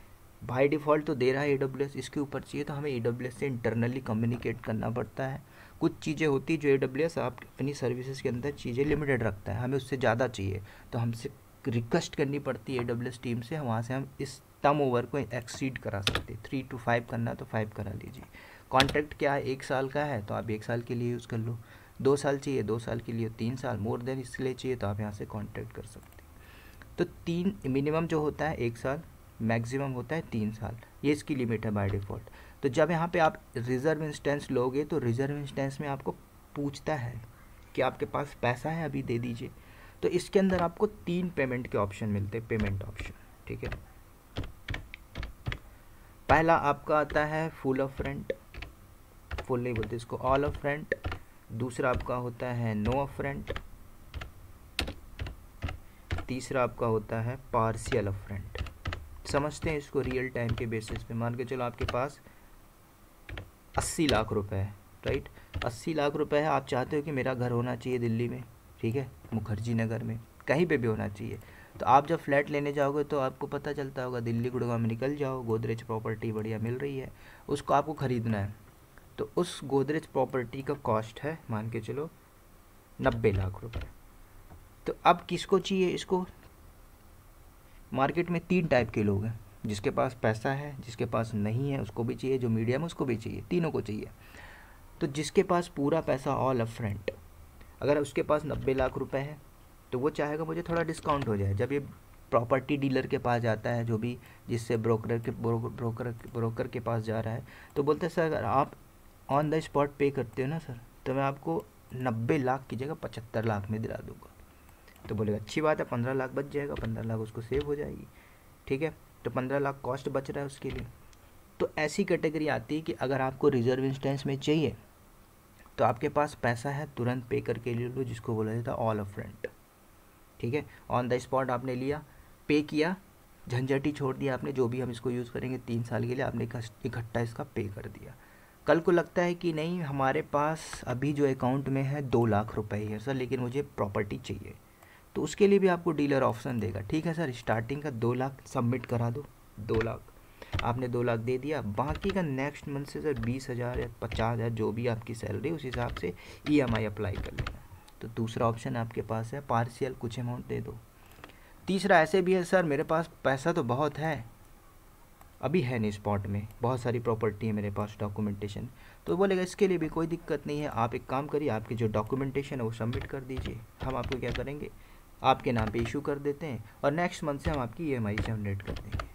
बाय डिफ़ॉल्ट तो दे रहा है AWS, इसके ऊपर चाहिए तो हमें AWS से इंटरनली कम्युनिकेट करना पड़ता है। कुछ चीज़ें होती है जो AWS आप अपनी सर्विसेज के अंदर चीज़ें लिमिटेड रखता है, हमें उससे ज़्यादा चाहिए तो हमसे रिक्वेस्ट करनी पड़ती है AWS टीम से, वहाँ से हम इस टर्म ओवर को एक्सीड करा सकते हैं। 3 to 5 करना तो 5 करा लीजिए। कॉन्ट्रैक्ट क्या है, 1 साल का है तो आप 1 साल के लिए यूज़ कर लो, 2 साल चाहिए 2 साल के लिए, 3 साल मोर देन इसके लिए चाहिए तो आप यहाँ से कॉन्ट्रैक्ट कर सकते हैं। तो 3 मिनिमम जो होता है 1 साल, मैक्सिमम होता है 3 साल, ये इसकी लिमिट है बाय डिफ़ॉल्ट। तो जब यहाँ पे आप रिजर्व इंस्टेंस लोगे तो रिजर्व इंस्टेंस में आपको पूछता है कि आपके पास पैसा है अभी दे दीजिए। तो इसके अंदर आपको 3 पेमेंट के ऑप्शन मिलते हैं, पेमेंट ऑप्शन, ठीक है। पहला आपका आता है फुल ऑफ फ्रंट, फुल नहीं बोलते इसको, ऑल ऑफ फ्रंट। दूसरा आपका होता है नो ऑफ फ्रंट। तीसरा आपका होता है पार्शियल ऑफ फ्रंट। समझते हैं इसको रियल टाइम के बेसिस पे। मान के चलो आपके पास 80 लाख रुपए है, राइट, 80 लाख रुपए है, आप चाहते हो कि मेरा घर होना चाहिए दिल्ली में, ठीक है, मुखर्जी नगर में, कहीं पे भी होना चाहिए। तो आप जब फ्लैट लेने जाओगे तो आपको पता चलता होगा दिल्ली गुड़गांव में निकल जाओ, गोदरेज प्रॉपर्टी बढ़िया मिल रही है, उसको आपको ख़रीदना है। तो उस गोदरेज प्रॉपर्टी का कॉस्ट है मान के चलो 90 लाख रुपए। तो अब किसको चाहिए इसको, मार्केट में 3 टाइप के लोग हैं, जिसके पास पैसा है, जिसके पास नहीं है उसको भी चाहिए, जो मीडियम उसको भी चाहिए, तीनों को चाहिए। तो जिसके पास पूरा पैसा ऑल अप फ्रंट, अगर उसके पास 90 लाख रुपए है तो वो चाहेगा मुझे थोड़ा डिस्काउंट हो जाए। जब ये प्रॉपर्टी डीलर के पास जाता है, जो भी जिससे ब्रोकर के पास जा रहा है, तो बोलते हैं सर अगर आप ऑन द स्पॉट पे करते हो ना सर, तो मैं आपको 90 लाख की जगह 75 लाख में दिला दूंगा। तो बोलेगा अच्छी बात है, 15 लाख बच जाएगा, 15 लाख उसको सेव हो जाएगी, ठीक है। तो 15 लाख कॉस्ट बच रहा है उसके लिए। तो ऐसी कैटेगरी आती है कि अगर आपको रिजर्व इंस्टेंस में चाहिए तो आपके पास पैसा है, तुरंत पे करके ले लो, जिसको बोला जाता है ऑल अप फ्रंट, ठीक है। ऑन द स्पॉट आपने लिया, पे किया, झंझट ही छोड़ दिया आपने, जो भी हम इसको यूज़ करेंगे 3 साल के लिए, आपने इकट्ठा इसका पे कर दिया। कल को लगता है कि नहीं हमारे पास अभी जो अकाउंट में है 2 लाख रुपए ही है सर, लेकिन मुझे प्रॉपर्टी चाहिए, तो उसके लिए भी आपको डीलर ऑप्शन देगा, ठीक है सर स्टार्टिंग का 2 लाख सबमिट करा दो, 2 लाख आपने 2 लाख दे दिया, बाकी का नेक्स्ट मंथ से सर 20,000 या 50,000 जो भी आपकी सैलरी उस हिसाब से EMI अप्लाई कर लेना। तो दूसरा ऑप्शन आपके पास है पार्शियल, कुछ अमाउंट दे दो। तीसरा ऐसे भी है सर मेरे पास पैसा तो बहुत है अभी है नहीं स्पॉट में, बहुत सारी प्रॉपर्टी है मेरे पास डॉक्यूमेंटेशन। तो बोलेगा इसके लिए भी कोई दिक्कत नहीं है, आप एक काम करिए, आपकी जो डॉक्यूमेंटेशन है वो सबमिट कर दीजिए, हम आपको क्या करेंगे, आपके नाम पे इशू कर देते हैं और नेक्स्ट मंथ से हम आपकी EMI जनरेट कर देंगे।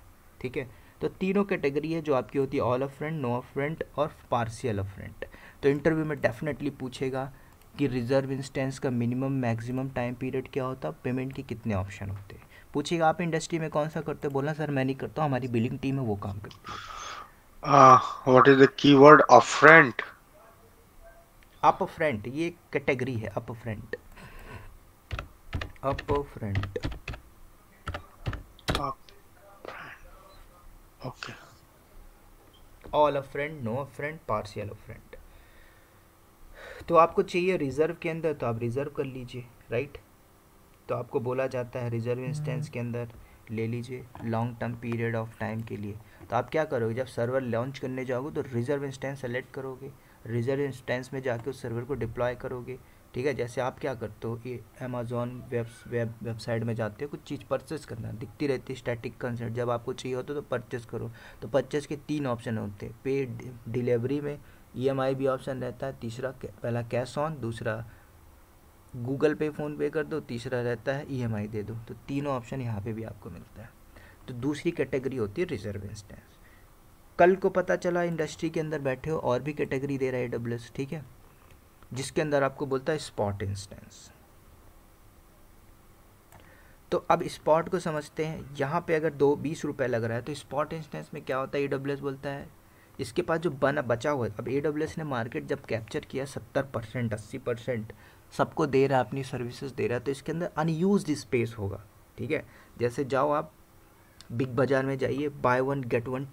ठीक है, तो तीनों कैटेगरी है जो आपकी होती है, all upfront, no upfront और पार्शियल ऑफ फ्रंट। तो इंटरव्यू में डेफिनेटली पूछेगा कि रिजर्व इंस्टेंस का मिनिमम मैक्सिमम टाइम पीरियड क्या होता है, पेमेंट के कितने ऑप्शन होते हैं। पूछेगा आप इंडस्ट्री में कौन सा करते हो, बोलना सर मैं नहीं करता हूँ, हमारी बिलिंग टीम है वो काम करती है। What is the keyword upfront? Upfront ये कैटेगरी है, upfront, upfront. Okay, all upfront, no upfront, partial upfront. तो आपको चाहिए रिजर्व के अंदर तो आप रिजर्व कर लीजिए, राइट। तो आपको बोला जाता है रिजर्व इंस्टेंस के अंदर ले लीजिए long term period of time के लिए। तो आप क्या करोगे, जब सर्वर लॉन्च करने जाओगे तो रिजर्व इंस्टेंस सेलेक्ट करोगे, रिजर्व इंस्टेंस में जाके उस सर्वर को डिप्लॉय करोगे। ठीक है, जैसे आप क्या करते हो, ये अमेजोन वेबसाइट में जाते हो, कुछ चीज़ परचेस करना दिखती रहती है, स्टैटिक कंसेंट, जब आपको चाहिए होता है तो परचेस करो। तो परचेस के 3 ऑप्शन होते हैं, पे डिलीवरी में EMI भी ऑप्शन रहता है, तीसरा पहला कैश ऑन, दूसरा गूगल पे फ़ोन पे कर दो, तीसरा रहता है EMI दे दो। तो तीनों ऑप्शन यहाँ पे भी आपको मिलता है। तो दूसरी कैटेगरी होती है रिजर्व इंस्टेंस। कल को पता चला इंडस्ट्री के अंदर बैठे हो और भी कैटेगरी दे रहा है AWS, ठीक है, जिसके अंदर आपको बोलता है स्पॉट इंस्टेंस। तो अब स्पॉट को समझते हैं, यहाँ पे अगर 20 रुपये लग रहा है तो स्पॉट इंस्टेंस में क्या होता है, AWS बोलता है इसके पास जो बचा हुआ है। अब AWS ने मार्केट जब कैप्चर किया 70% 80% सबको दे रहा है, अपनी सर्विसेज दे रहा है, तो इसके अंदर अनयूज्ड स्पेस होगा। ठीक है, जैसे जाओ आप बिग बाज़ार में जाइए, by one get one,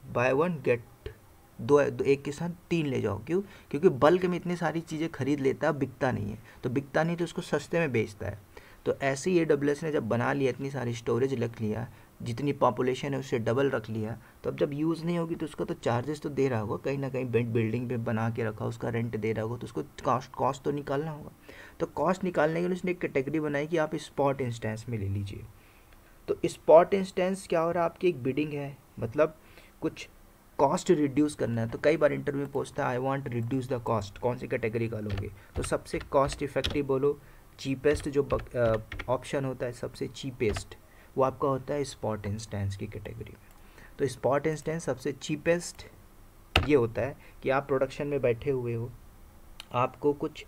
by one get दो एक के साथ 3 ले जाओ। क्यों? क्योंकि बल्क में इतनी सारी चीज़ें खरीद लेता है, बिकता नहीं है, तो बिकता नहीं तो उसको सस्ते में बेचता है। तो ऐसे ही AWS ने जब बना लिया, इतनी सारी स्टोरेज रख लिया, जितनी पॉपुलेशन है उससे डबल रख लिया, तो अब जब यूज़ नहीं होगी तो उसका तो चार्जेस तो दे रहा होगा, कहीं ना कहीं बिल्डिंग पे बना के रखा, उसका रेंट दे रहा होगा, तो उसको कॉस्ट तो निकालना होगा। तो कॉस्ट निकालने के लिए उसने एक कैटेगरी बनाई कि आप स्पॉट इंस्टेंस में ले लीजिए। तो स्पॉट इंस्टेंस क्या हो रहा है, आपकी एक बिडिंग है, मतलब कुछ कॉस्ट रिड्यूस करना है। तो कई बार इंटरव्यू में पूछता है I want reduce the cost, कौन सी कैटेगरी का लोगे, तो सबसे कॉस्ट इफेक्टिव बोलो, चीपेस्ट जो ऑप्शन होता है, सबसे चीपेस्ट वो आपका होता है स्पॉट इंस्टेंस की कैटेगरी में। तो स्पॉट इंस्टेंस सबसे चीपेस्ट ये होता है कि आप प्रोडक्शन में बैठे हुए हो, आपको कुछ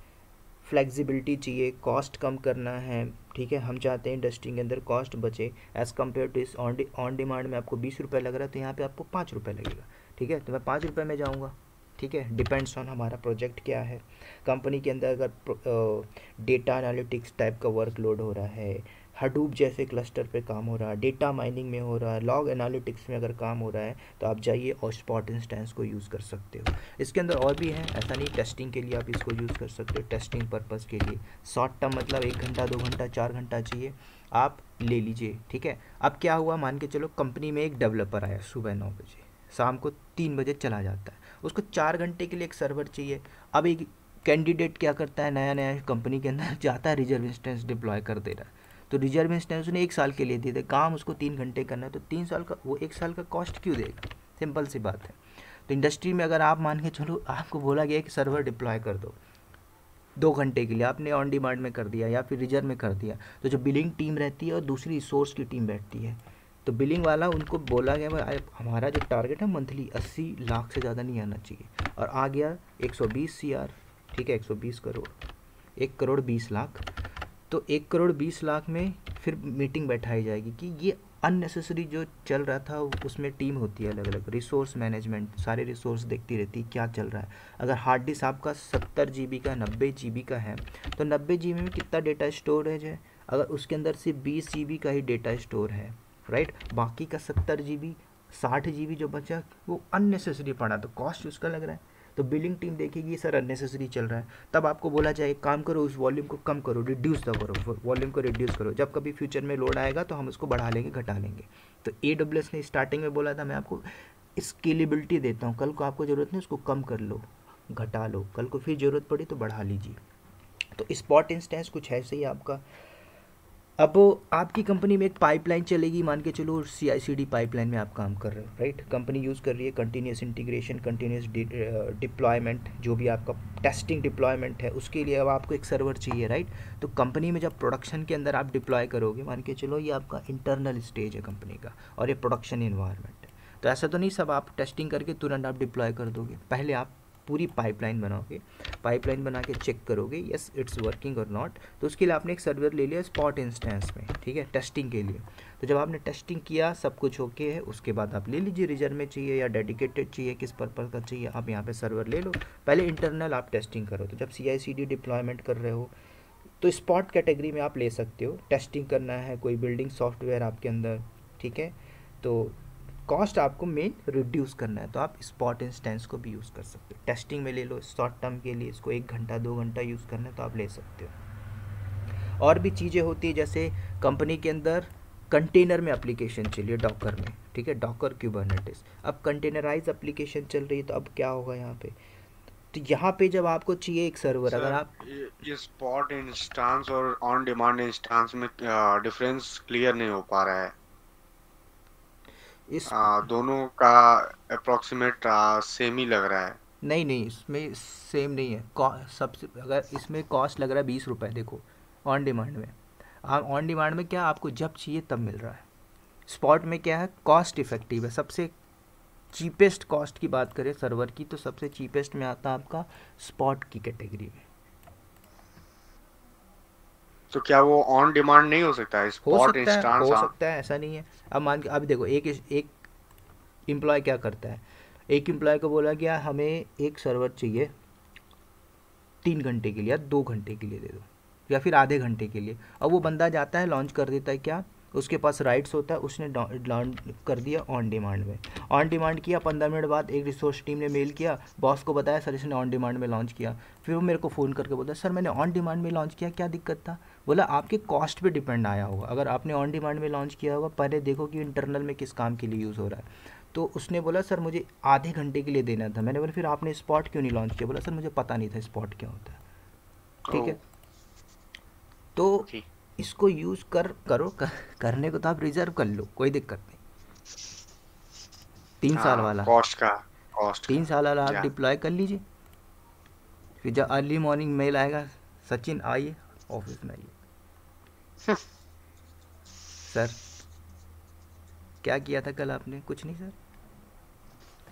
फ्लेक्सिबिलिटी चाहिए, कॉस्ट कम करना है। ठीक है, हम चाहते हैं इंडस्ट्री के अंदर कॉस्ट बचे एज़ कम्पेयर टू इस ऑन डिमांड में आपको 20 रुपये लग रहा है, तो यहाँ पे आपको 5 रुपये लगेगा। ठीक है, तो मैं 5 रुपये में जाऊँगा। ठीक है, डिपेंड्स ऑन हमारा प्रोजेक्ट क्या है। कंपनी के अंदर अगर डेटा एनालिटिक्स टाइप का वर्कलोड हो रहा है, हडूप जैसे क्लस्टर पे काम हो रहा है, डेटा माइनिंग में हो रहा है, लॉग एनालिटिक्स में अगर काम हो रहा है, तो आप जाइए और स्पॉट इंस्टेंस को यूज़ कर सकते हो। इसके अंदर और भी है, ऐसा नहीं, टेस्टिंग के लिए आप इसको यूज़ कर सकते हो, टेस्टिंग पर्पज़ के लिए शॉर्ट टर्म, मतलब 1 घंटा 2 घंटा 4 घंटा चाहिए आप ले लीजिए। ठीक है, अब क्या हुआ, मान के चलो कंपनी में एक डेवलपर आया सुबह 9 बजे, शाम को 3 बजे चला जाता है, उसको 4 घंटे के लिए एक सर्वर चाहिए। अब एक कैंडिडेट क्या करता है, नया नया कंपनी के अंदर जाता है, रिजर्व इंस्टेंस डिप्लॉय कर दे रहा है, तो रिजर्व इंस्टेंस उसने 1 साल के लिए दे दे, काम उसको 3 घंटे करना है, तो 3 साल का वो 1 साल का कॉस्ट क्यों देगा, सिंपल सी बात है। तो इंडस्ट्री में अगर आप मान के चलो, आपको बोला गया कि सर्वर डिप्लॉय कर दो 2 घंटे के लिए, आपने ऑन डिमांड में कर दिया या फिर रिजर्व में कर दिया, तो जो बिलिंग टीम रहती है और दूसरी रिसोर्स की टीम बैठती है, तो बिलिंग वाला उनको बोला गया भाई हमारा जो टारगेट है मंथली 80 लाख से ज़्यादा नहीं आना चाहिए, और आ गया 120 CR। ठीक है, 120 करोड़, 1 करोड़ 20 लाख, तो 1 करोड़ 20 लाख में फिर मीटिंग बैठाई जाएगी कि ये अननेसेसरी जो चल रहा था, उसमें टीम होती है अलग अलग, रिसोर्स मैनेजमेंट सारे रिसोर्स देखती रहती है क्या चल रहा है। अगर हार्ड डिस्क आपका 70 GB का 90 GB का है, तो 90 GB में कितना डेटा स्टोरेज है, अगर उसके अंदर सिर्फ 20 GB का ही डेटा स्टोर है, राइट, बाकी का 70 GB 60 GB जो बचा वो अननेसेसरी पड़ा, तो कॉस्ट उसका लग रहा है। तो बिलिंग टीम देखेगी सर अननेसेसरी चल रहा है, तब आपको बोला जाए काम करो, उस वॉल्यूम को कम करो, रिड्यूस तो करो, वॉल्यूम को रिड्यूस करो, जब कभी फ्यूचर में लोड आएगा तो हम उसको बढ़ा लेंगे घटा लेंगे। तो AWS ने स्टार्टिंग में बोला था मैं आपको स्केलेबिलिटी देता हूँ, कल को आपको ज़रूरत नहीं उसको कम कर लो, घटा लो, कल को फिर ज़रूरत पड़ी तो बढ़ा लीजिए। तो स्पॉट इंस्टेंस कुछ ऐसे ही आपका अब आपकी कंपनी में एक पाइपलाइन चलेगी, मान के चलो CI/CD पाइपलाइन में आप काम कर रहे हो, राइट। कंपनी यूज़ कर रही है कंटिन्यूस इंटीग्रेशन, कंटिन्यूस डिप्लॉयमेंट, जो भी आपका टेस्टिंग डिप्लॉयमेंट है उसके लिए अब आपको एक सर्वर चाहिए, राइट। तो कंपनी में जब प्रोडक्शन के अंदर आप डिप्लॉय करोगे, मान के चलो ये आपका इंटरनल स्टेज है कंपनी का और ये प्रोडक्शन इन्वायरमेंट है, तो ऐसा तो नहीं सब आप टेस्टिंग करके तुरंत आप डिप्लॉय कर दोगे। पहले आप पूरी पाइपलाइन बनाओगे, पाइपलाइन बना के चेक करोगे यस इट्स वर्किंग और नॉट। तो उसके लिए आपने एक सर्वर ले लिया स्पॉट इंस्टेंस में, ठीक है, टेस्टिंग के लिए। तो जब आपने टेस्टिंग किया सब कुछ ओके है, उसके बाद आप ले लीजिए रिजर्व में चाहिए या डेडिकेटेड चाहिए, किस पर्पज़ का चाहिए, आप यहाँ पे सर्वर ले लो। पहले इंटरनल आप टेस्टिंग करो। तो जब CI/CD डिप्लॉयमेंट कर रहे हो तो स्पॉट कैटेगरी में आप ले सकते हो। टेस्टिंग करना है कोई बिल्डिंग सॉफ्टवेयर आपके अंदर, ठीक है, तो कॉस्ट आपको मेन रिड्यूस करना है तो आप स्पॉट इंस्टेंस को भी यूज़ कर सकते हो। टेस्टिंग में ले लो शॉर्ट टर्म के लिए, इसको 1 घंटा 2 घंटा यूज़ करना है तो आप ले सकते हो। और भी चीज़ें होती है जैसे कंपनी के अंदर कंटेनर में एप्लीकेशन चलिए डॉकर में, ठीक है, डॉकर क्यूबरनेटिस। अब कंटेनराइज एप्लीकेशन चल रही है तो अब क्या होगा यहाँ पे, तो यहाँ पे जब आपको चाहिए एक सर्वर, अगर सर आप ये स्पॉट इंस्टांस और ऑन डिमांड इंस्टांस में डिफरेंस क्लियर नहीं हो पा रहा है। इस दोनों का अप्रोक्सीमेट सेम ही लग रहा है। नहीं नहीं इसमें सेम नहीं है। सबसे अगर इसमें कॉस्ट लग रहा है 20 रुपये, देखो ऑन डिमांड में, आप ऑन डिमांड में क्या आपको जब चाहिए तब मिल रहा है। स्पॉट में क्या है, कॉस्ट इफेक्टिव है, सबसे चीपेस्ट कॉस्ट की बात करें सर्वर की तो सबसे चीपेस्ट में आता है आपका स्पॉट की कैटेगरी में। तो क्या वो ऑन डिमांड नहीं हो सकता है हो स्पॉट सकता है, इंस्टांस? हो हाँ। सकता है, ऐसा नहीं है। अब मान के अब देखो एक एम्प्लॉय क्या करता है, एक एम्प्लॉय को बोला गया हमें एक सर्वर चाहिए 3 घंटे के लिए या 2 घंटे के लिए दे दो या फिर आधे घंटे के लिए। अब वो बंदा जाता है लॉन्च कर देता है, क्या उसके पास राइट्स होता है, उसने लॉन्च कर दिया ऑन डिमांड में। ऑन डिमांड किया, 15 मिनट बाद एक रिसोर्स टीम ने मेल किया, बॉस को बताया सर इसने ऑन डिमांड में लॉन्च किया। फिर वो मेरे को फ़ोन करके बोलता है सर मैंने ऑन डिमांड में लॉन्च किया, क्या दिक्कत था। बोला आपके कॉस्ट पे डिपेंड आया होगा, अगर आपने ऑन डिमांड में लॉन्च किया होगा पहले देखो कि इंटरनल में किस काम के लिए यूज़ हो रहा है। तो उसने बोला सर मुझे आधे घंटे के लिए देना था। मैंने बोला फिर आपने स्पॉट क्यों नहीं लॉन्च किया। बोला सर मुझे पता नहीं था स्पॉट क्या होता है, ठीक है। तो ओके। इसको यूज़ करने को तो आप रिजर्व कर लो, कोई दिक्कत नहीं। 3 साल हाँ, वाला, कॉस्ट तीन का। साल वाला आप या डिप्लॉय कर लीजिए। फिर जब अर्ली मॉर्निंग मेल आएगा सचिन आइए ऑफिस में आइए, सर क्या किया था कल आपने, कुछ नहीं सर,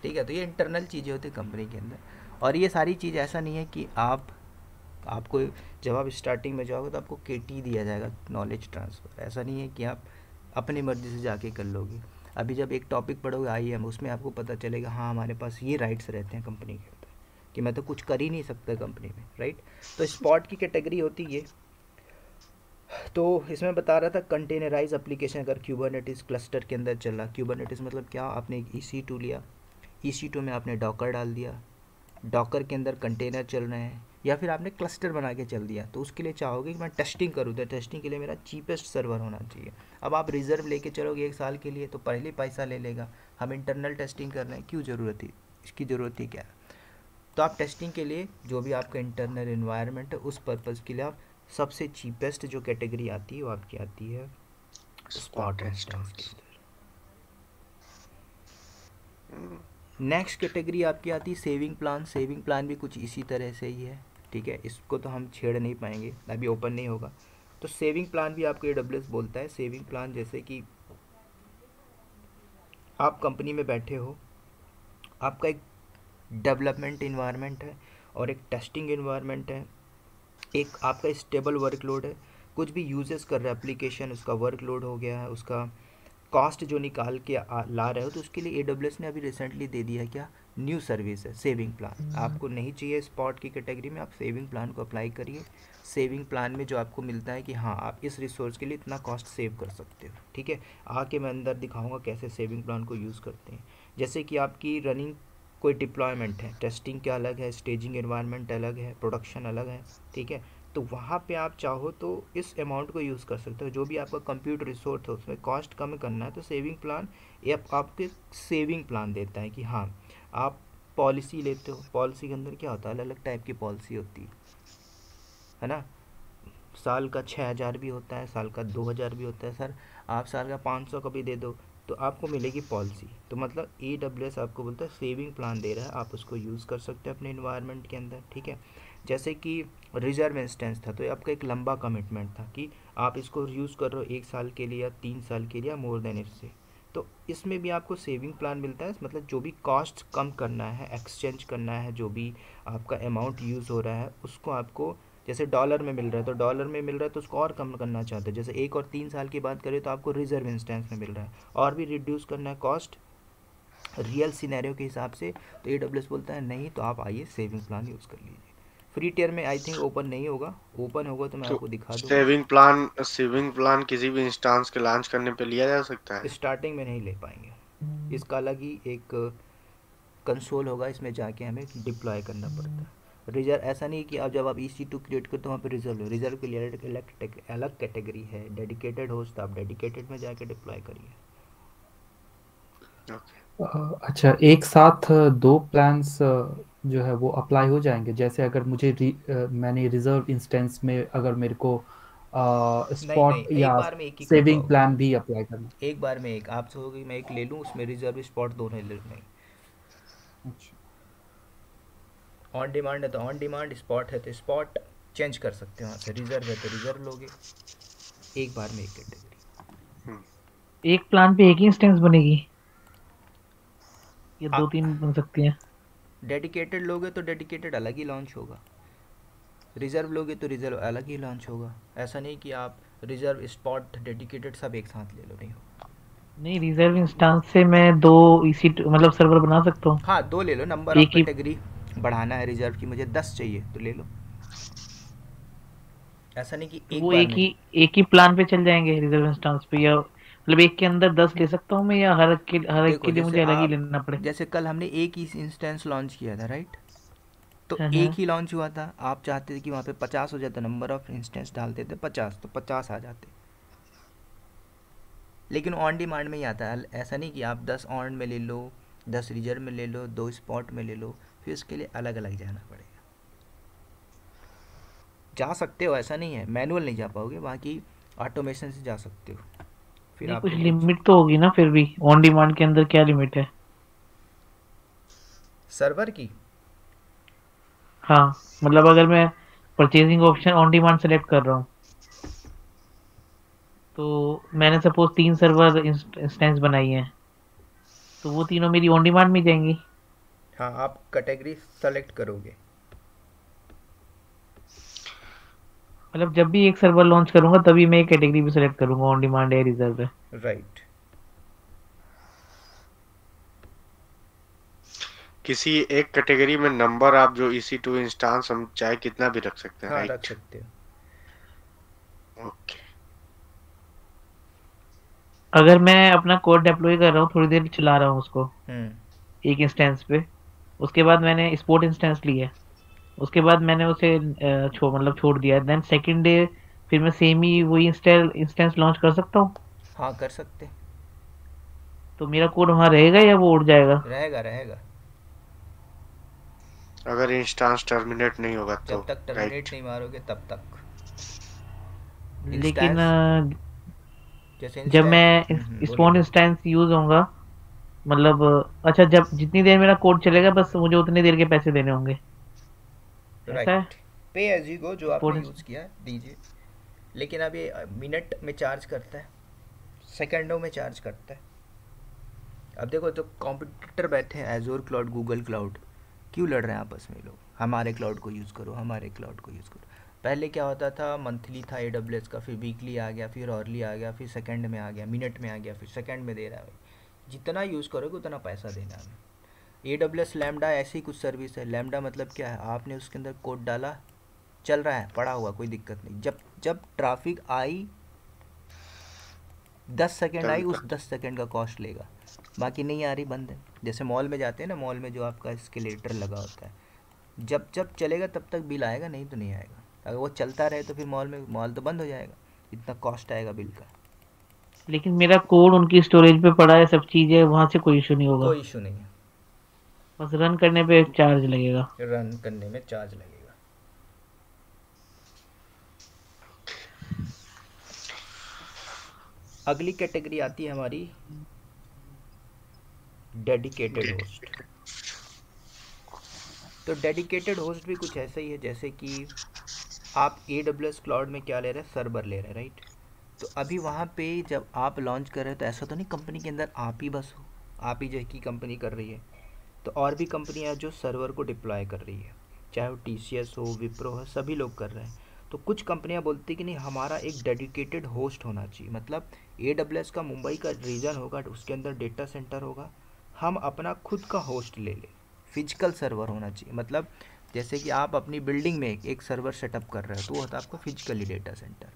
ठीक है। तो ये इंटरनल चीज़ें होती है कंपनी के अंदर। और ये सारी चीज़ ऐसा नहीं है कि आपको जब आप स्टार्टिंग में जाओगे तो आपको KT दिया जाएगा, नॉलेज ट्रांसफ़र। ऐसा नहीं है कि आप अपनी मर्ज़ी से जाके कर लोगे। अभी जब एक टॉपिक पढ़ोगे IAM, उसमें आपको पता चलेगा हाँ हमारे पास ये राइट्स रहते हैं कंपनी के अंदर कि मैं तो कुछ कर ही नहीं सकता कंपनी में, राइट। तो स्पॉट की कैटेगरी होती है। तो इसमें बता रहा था कंटेनराइज एप्लीकेशन अगर क्यूबरनेटिस क्लस्टर के अंदर चल रहा। क्यूबरनेटिस मतलब क्या, आपने एक EC2 लिया, EC2 में आपने डॉकर डाल दिया, डॉकर के अंदर कंटेनर चल रहे हैं, या फिर आपने क्लस्टर बना के चल दिया। तो उसके लिए चाहोगे कि मैं टेस्टिंग करूँ तो टेस्टिंग के लिए मेरा चीपेस्ट सर्वर होना चाहिए। अब आप रिजर्व लेके चलोगे 1 साल के लिए तो पहले पैसा ले लेगा। हम इंटरनल टेस्टिंग कर रहे हैं, क्यों ज़रूरत है, इसकी ज़रूरत ही क्या है। तो आप टेस्टिंग के लिए जो भी आपका इंटरनल इन्वायरमेंट है उस पर्पज़ के लिए आप सबसे चीपेस्ट जो कैटेगरी आती है वो आपकी आती है स्पॉट स्पॉट इंस्टेंस के इंस्टांस। अंदर। नेक्स्ट कैटेगरी आपकी आती है सेविंग प्लान। सेविंग प्लान भी कुछ इसी तरह से ही है, ठीक है, इसको तो हम छेड़ नहीं पाएंगे, अभी ओपन नहीं होगा। तो सेविंग प्लान भी आपको AWS बोलता है। सेविंग प्लान जैसे कि आप कंपनी में बैठे हो, आपका एक डेवलपमेंट इन्वायरमेंट है और एक टेस्टिंग इन्वायरमेंट है, एक आपका स्टेबल वर्कलोड है, कुछ भी यूजेस कर रहा है एप्लीकेशन, उसका वर्कलोड हो गया है, उसका कॉस्ट जो निकाल के ला रहे हो, तो उसके लिए AWS ने अभी रिसेंटली दे दिया है क्या, न्यू सर्विस है सेविंग प्लान। आपको नहीं चाहिए स्पॉट की कैटेगरी में, आप सेविंग प्लान को अप्लाई करिए। सेविंग प्लान में जो आपको मिलता है कि हाँ आप इस रिसोर्स के लिए इतना कॉस्ट सेव कर सकते हो, ठीक है। आके मैं अंदर दिखाऊंगा कैसे सेविंग प्लान को यूज़ करते हैं। जैसे कि आपकी रनिंग कोई डिप्लॉयमेंट है, टेस्टिंग क्या अलग है, स्टेजिंग एनवायरनमेंट अलग है, प्रोडक्शन अलग है, ठीक है। तो वहाँ पे आप चाहो तो इस अमाउंट को यूज़ कर सकते हो। जो भी आपका कंप्यूटर रिसोर्स है उसमें कॉस्ट कम करना है तो सेविंग प्लान ये आपके सेविंग प्लान देता है कि हाँ आप पॉलिसी लेते हो। पॉलिसी के अंदर क्या होता है, अलग अलग टाइप की पॉलिसी होती है ना। साल का 6,000 भी होता है, साल का 2,000 भी होता है। सर आप साल का 500 का भी दे दो तो आपको मिलेगी पॉलिसी। तो मतलब AWS आपको बोलता है सेविंग प्लान दे रहा है, आप उसको यूज़ कर सकते हैं अपने इन्वायरमेंट के अंदर, ठीक है। जैसे कि रिजर्व इंस्टेंस था, तो ये आपका एक लंबा कमिटमेंट था कि आप इसको यूज़ कर रहे हो 1 साल के लिए या 3 साल के लिए या मोर देन इससे। तो इसमें भी आपको सेविंग प्लान मिलता है, मतलब जो भी कॉस्ट कम करना है, एक्सचेंज करना है, जो भी आपका अमाउंट यूज़ हो रहा है उसको आपको, जैसे डॉलर में मिल रहा है तो डॉलर में मिल रहा है तो उसको और कम करना चाहते हैं, जैसे 1 और 3 साल की बात करें तो आपको रिजर्व इंस्टेंस में मिल रहा है, और भी रिड्यूस करना है कॉस्ट रियल सिनेरियो के हिसाब से। तो AWS बोलता है नहीं, तो आप आइए सेविंग प्लान यूज़ कर लीजिए। फ्री टियर में आई थिंक ओपन नहीं होगा, ओपन होगा तो मैं तो आपको दिखा दूंगा। सेविंग प्लान किसी भी इंस्टांस के लॉन्च करने पे लिया जा सकता है? स्टार्टिंग में नहीं ले पाएंगे, इसका अलग ही एक कंसोल होगा, इसमें जाके हमें डिप्लॉय करना पड़ता है। रिजर्व ऐसा नहीं कि आप जब आप EC2 क्रिएट करते हो वहाँ पे रिजर्व के लिए अलग कैटेगरी है, डेडिकेटेड होस्ट तो आप डेडिकेटेड में जाके डिप्लॉय करिए। ओके। अच्छा, एक साथ दो प्लान्स जो है वो अप्लाई हो जाएंगे? जैसे अगर मुझे मैंने रिजर्व इंस्टेंस में अगर मेरे को नहीं नहीं, स्पॉट या एक बार में एक ही कर सेविंग पाओगे। प्लान भी अप्लाई करना? एक बार में एक आप सोचोगे मैं एक ले लूँ उसमें रिजर्व स्पॉट दोनों ले लूँ, नहीं। अच्छा। ऑन डिमांड है तो ऑन डिमांड, स्पॉट है तो स्पॉट चेंज कर सकते हो वहाँ से, रिजर्व है तो रिजर्व लोगे, एक बार में एक कैटेगरी। हम्म। एक प्लान पे एक ही इंस्टेंस बनेगी या हाँ, 2-3 बन सकती हैं? डेडिकेटेड लोगे तो डेडिकेटेड अलग ही लॉन्च होगा, रिजर्व लोगे तो रिजर्व अलग ही लॉन्च होगा। ऐसा नहीं कि आप रिजर्व स्पॉट डेडिकेटेड सब एक साथ ले लो, नहीं होगा। नहीं, रिजर्व इंस्टेंस से मैं 2 इसी मतलब सर्वर बना सकता हूँ हाँ, 2 ले लो, नंबर ऑफ एक ही। कैटेगरी बढ़ाना है रिजर्व की, मुझे 10 चाहिए तो ले लो, ऐसा नहीं कि तो एक वो बार में। एक ही प्लान पे चल जाएंगे रिजर्व इंस्टेंस पे, या मतलब एक के अंदर 10 ले सकता हूँ मैं, या हर एक देखो के लिए जैसे मुझे अलग ही आप, लेना पड़े? जैसे कल हमने एक ही इंस्टेंस लॉन्च किया था, राइट। तो हाँ एक हाँ। ही लॉन्च हुआ था, आप चाहते थे कि वहाँ पे 50 हो जाता, नंबर ऑफ इंस्टेंस डालते थे 50 तो 50 आ जाते। लेकिन ऑन डिमांड में ही आता है, ऐसा नहीं कि आप 10 ऑन में ले लो, 10 रिजर्व में ले लो, 2 स्पॉट में ले लो, फिर उसके लिए अलग अलग जाना पड़ेगा। जा सकते हो, ऐसा नहीं है, मैनुअल नहीं जा पाओगे, बाकी ऑटोमेशन से जा सकते हो। फिर नहीं, कुछ आपको कुछ लिमिट तो होगी ना फिर भी, ऑन डिमांड के अंदर क्या लिमिट है? सर्वर की, हाँ, मतलब अगर मैं purchasing option on demand select कर रहा हूँ, तो मैंने सपोज 3 सर्वर इंस्टेंस बनाई है, तो वो तीनों मेरी ऑन डिमांड में जाएंगी? हाँ आप कैटेगरी सेलेक्ट करोगे। मतलब जब भी एक सर्वर लॉन्च करूंगा तभी मैं एक कैटेगरी भी सेलेक्ट करूंगा, ऑन डिमांड है, रिजर्व है? राइट। किसी एक कैटेगरी में नंबर आप जो EC2 इंस्टांस हम चाहे कितना भी रख सकते हैं, हाँ रख राइट? सकते हो। ओके। अगर मैं अपना कोड डिप्लॉय कर रहा हूँ, थोड़ी देर चला रहा हूँ उसको हम्म। एक इंस्टेंस पे, उसके बाद मैंने स्पोर्ट इंस्टेंस लिया, उसके बाद मैंने उसे छोड़ दिया, देन सेकंड डे फिर मैं सेम ही वही इंस्टेंस लॉन्च कर सकता हूँ? हाँ कर सकते, तो मेरा कोड वहाँ रहेगा या वो उड़ जाएगा? रहेगा रहेगा, अगर इंस्टांस टर्मिनेट नहीं होगा तो, जब तक टर्मिनेट राइट? नहीं मारोगे तब तक। लेकिन इंस्टेंस, जैसे जब इंस्टेंस, मैं बोलो स्पोर्ट बोलो। इंस्टेंस यूज होगा, मतलब अच्छा, जब जितनी देर मेरा कोड चलेगा बस मुझे उतनी देर के पैसे देने होंगे, ऐसा है? राइट, पे एज यू गो, जो आपने स्पोर्ट यूज़ किया दीजिए। लेकिन अब ये मिनट में चार्ज करता है, सेकंडों में चार्ज करता है। अब देखो जो कॉम्पिटिटर बैठे हैं एजोर क्लाउड, गूगल क्लाउड, क्यों लड़ रहे हैं आपस में लोग, हमारे क्लाउड को यूज़ करो, हमारे क्लाउड को यूज़ करो। पहले क्या होता था, मंथली था AWS का, फिर वीकली आ गया, फिर ऑरली आ गया, फिर सेकंड में आ गया, मिनट में आ गया, फिर सेकंड में दे रहा है। जितना यूज़ करोगे उतना पैसा देना है हमें। AWS लैम्डा ऐसी कुछ सर्विस है, लैम्डा मतलब क्या है, आपने उसके अंदर कोड डाला, चल रहा है, पड़ा हुआ, कोई दिक्कत नहीं। जब जब ट्रैफिक आई, 10 सेकेंड आई, तभी उस कर। 10 सेकेंड का कॉस्ट लेगा, बाकी नहीं आ रही, बंद है। जैसे मॉल में जाते हैं ना, मॉल में जो आपका एस्केलेटर लगा होता है, जब जब चलेगा तब तक बिल आएगा, नहीं तो नहीं आएगा। अगर वो चलता रहे तो फिर मॉल तो बंद हो जाएगा, इतना कॉस्ट आएगा बिल का। लेकिन मेरा कोड उनकी स्टोरेज पे पड़ा है, सब चीज़ है, वहाँ से कोई इशू नहीं होगा, कोई इशू नहीं है, बस रन करने पे चार्ज लगेगा? रन करने में चार्ज लगेगा। अगली कैटेगरी आती है हमारी डेडिकेटेड होस्ट। तो डेडिकेटेड होस्ट भी कुछ ऐसा ही है जैसे कि आप AWS क्लाउड में क्या ले रहे हैं, सर्वर ले रहे हैं, राइट। तो अभी वहाँ पे जब आप लॉन्च कर रहे हो तो ऐसा तो नहीं कंपनी के अंदर आप ही बस हो, आप ही जो की कंपनी कर रही है। तो और भी कंपनियां जो सर्वर को डिप्लॉय कर रही है, चाहे वो TCS हो, विप्रो हो, सभी लोग कर रहे हैं। तो कुछ कंपनियां बोलती कि नहीं हमारा एक डेडिकेटेड होस्ट होना चाहिए, मतलब AWS का मुंबई का रीजन होगा, उसके अंदर डेटा सेंटर होगा, हम अपना खुद का होस्ट ले लें, फिजिकल सर्वर होना चाहिए। मतलब जैसे कि आप अपनी बिल्डिंग में एक सर्वर सेटअप कर रहे हो तो वो होता है आपका फिजिकली डेटा सेंटर।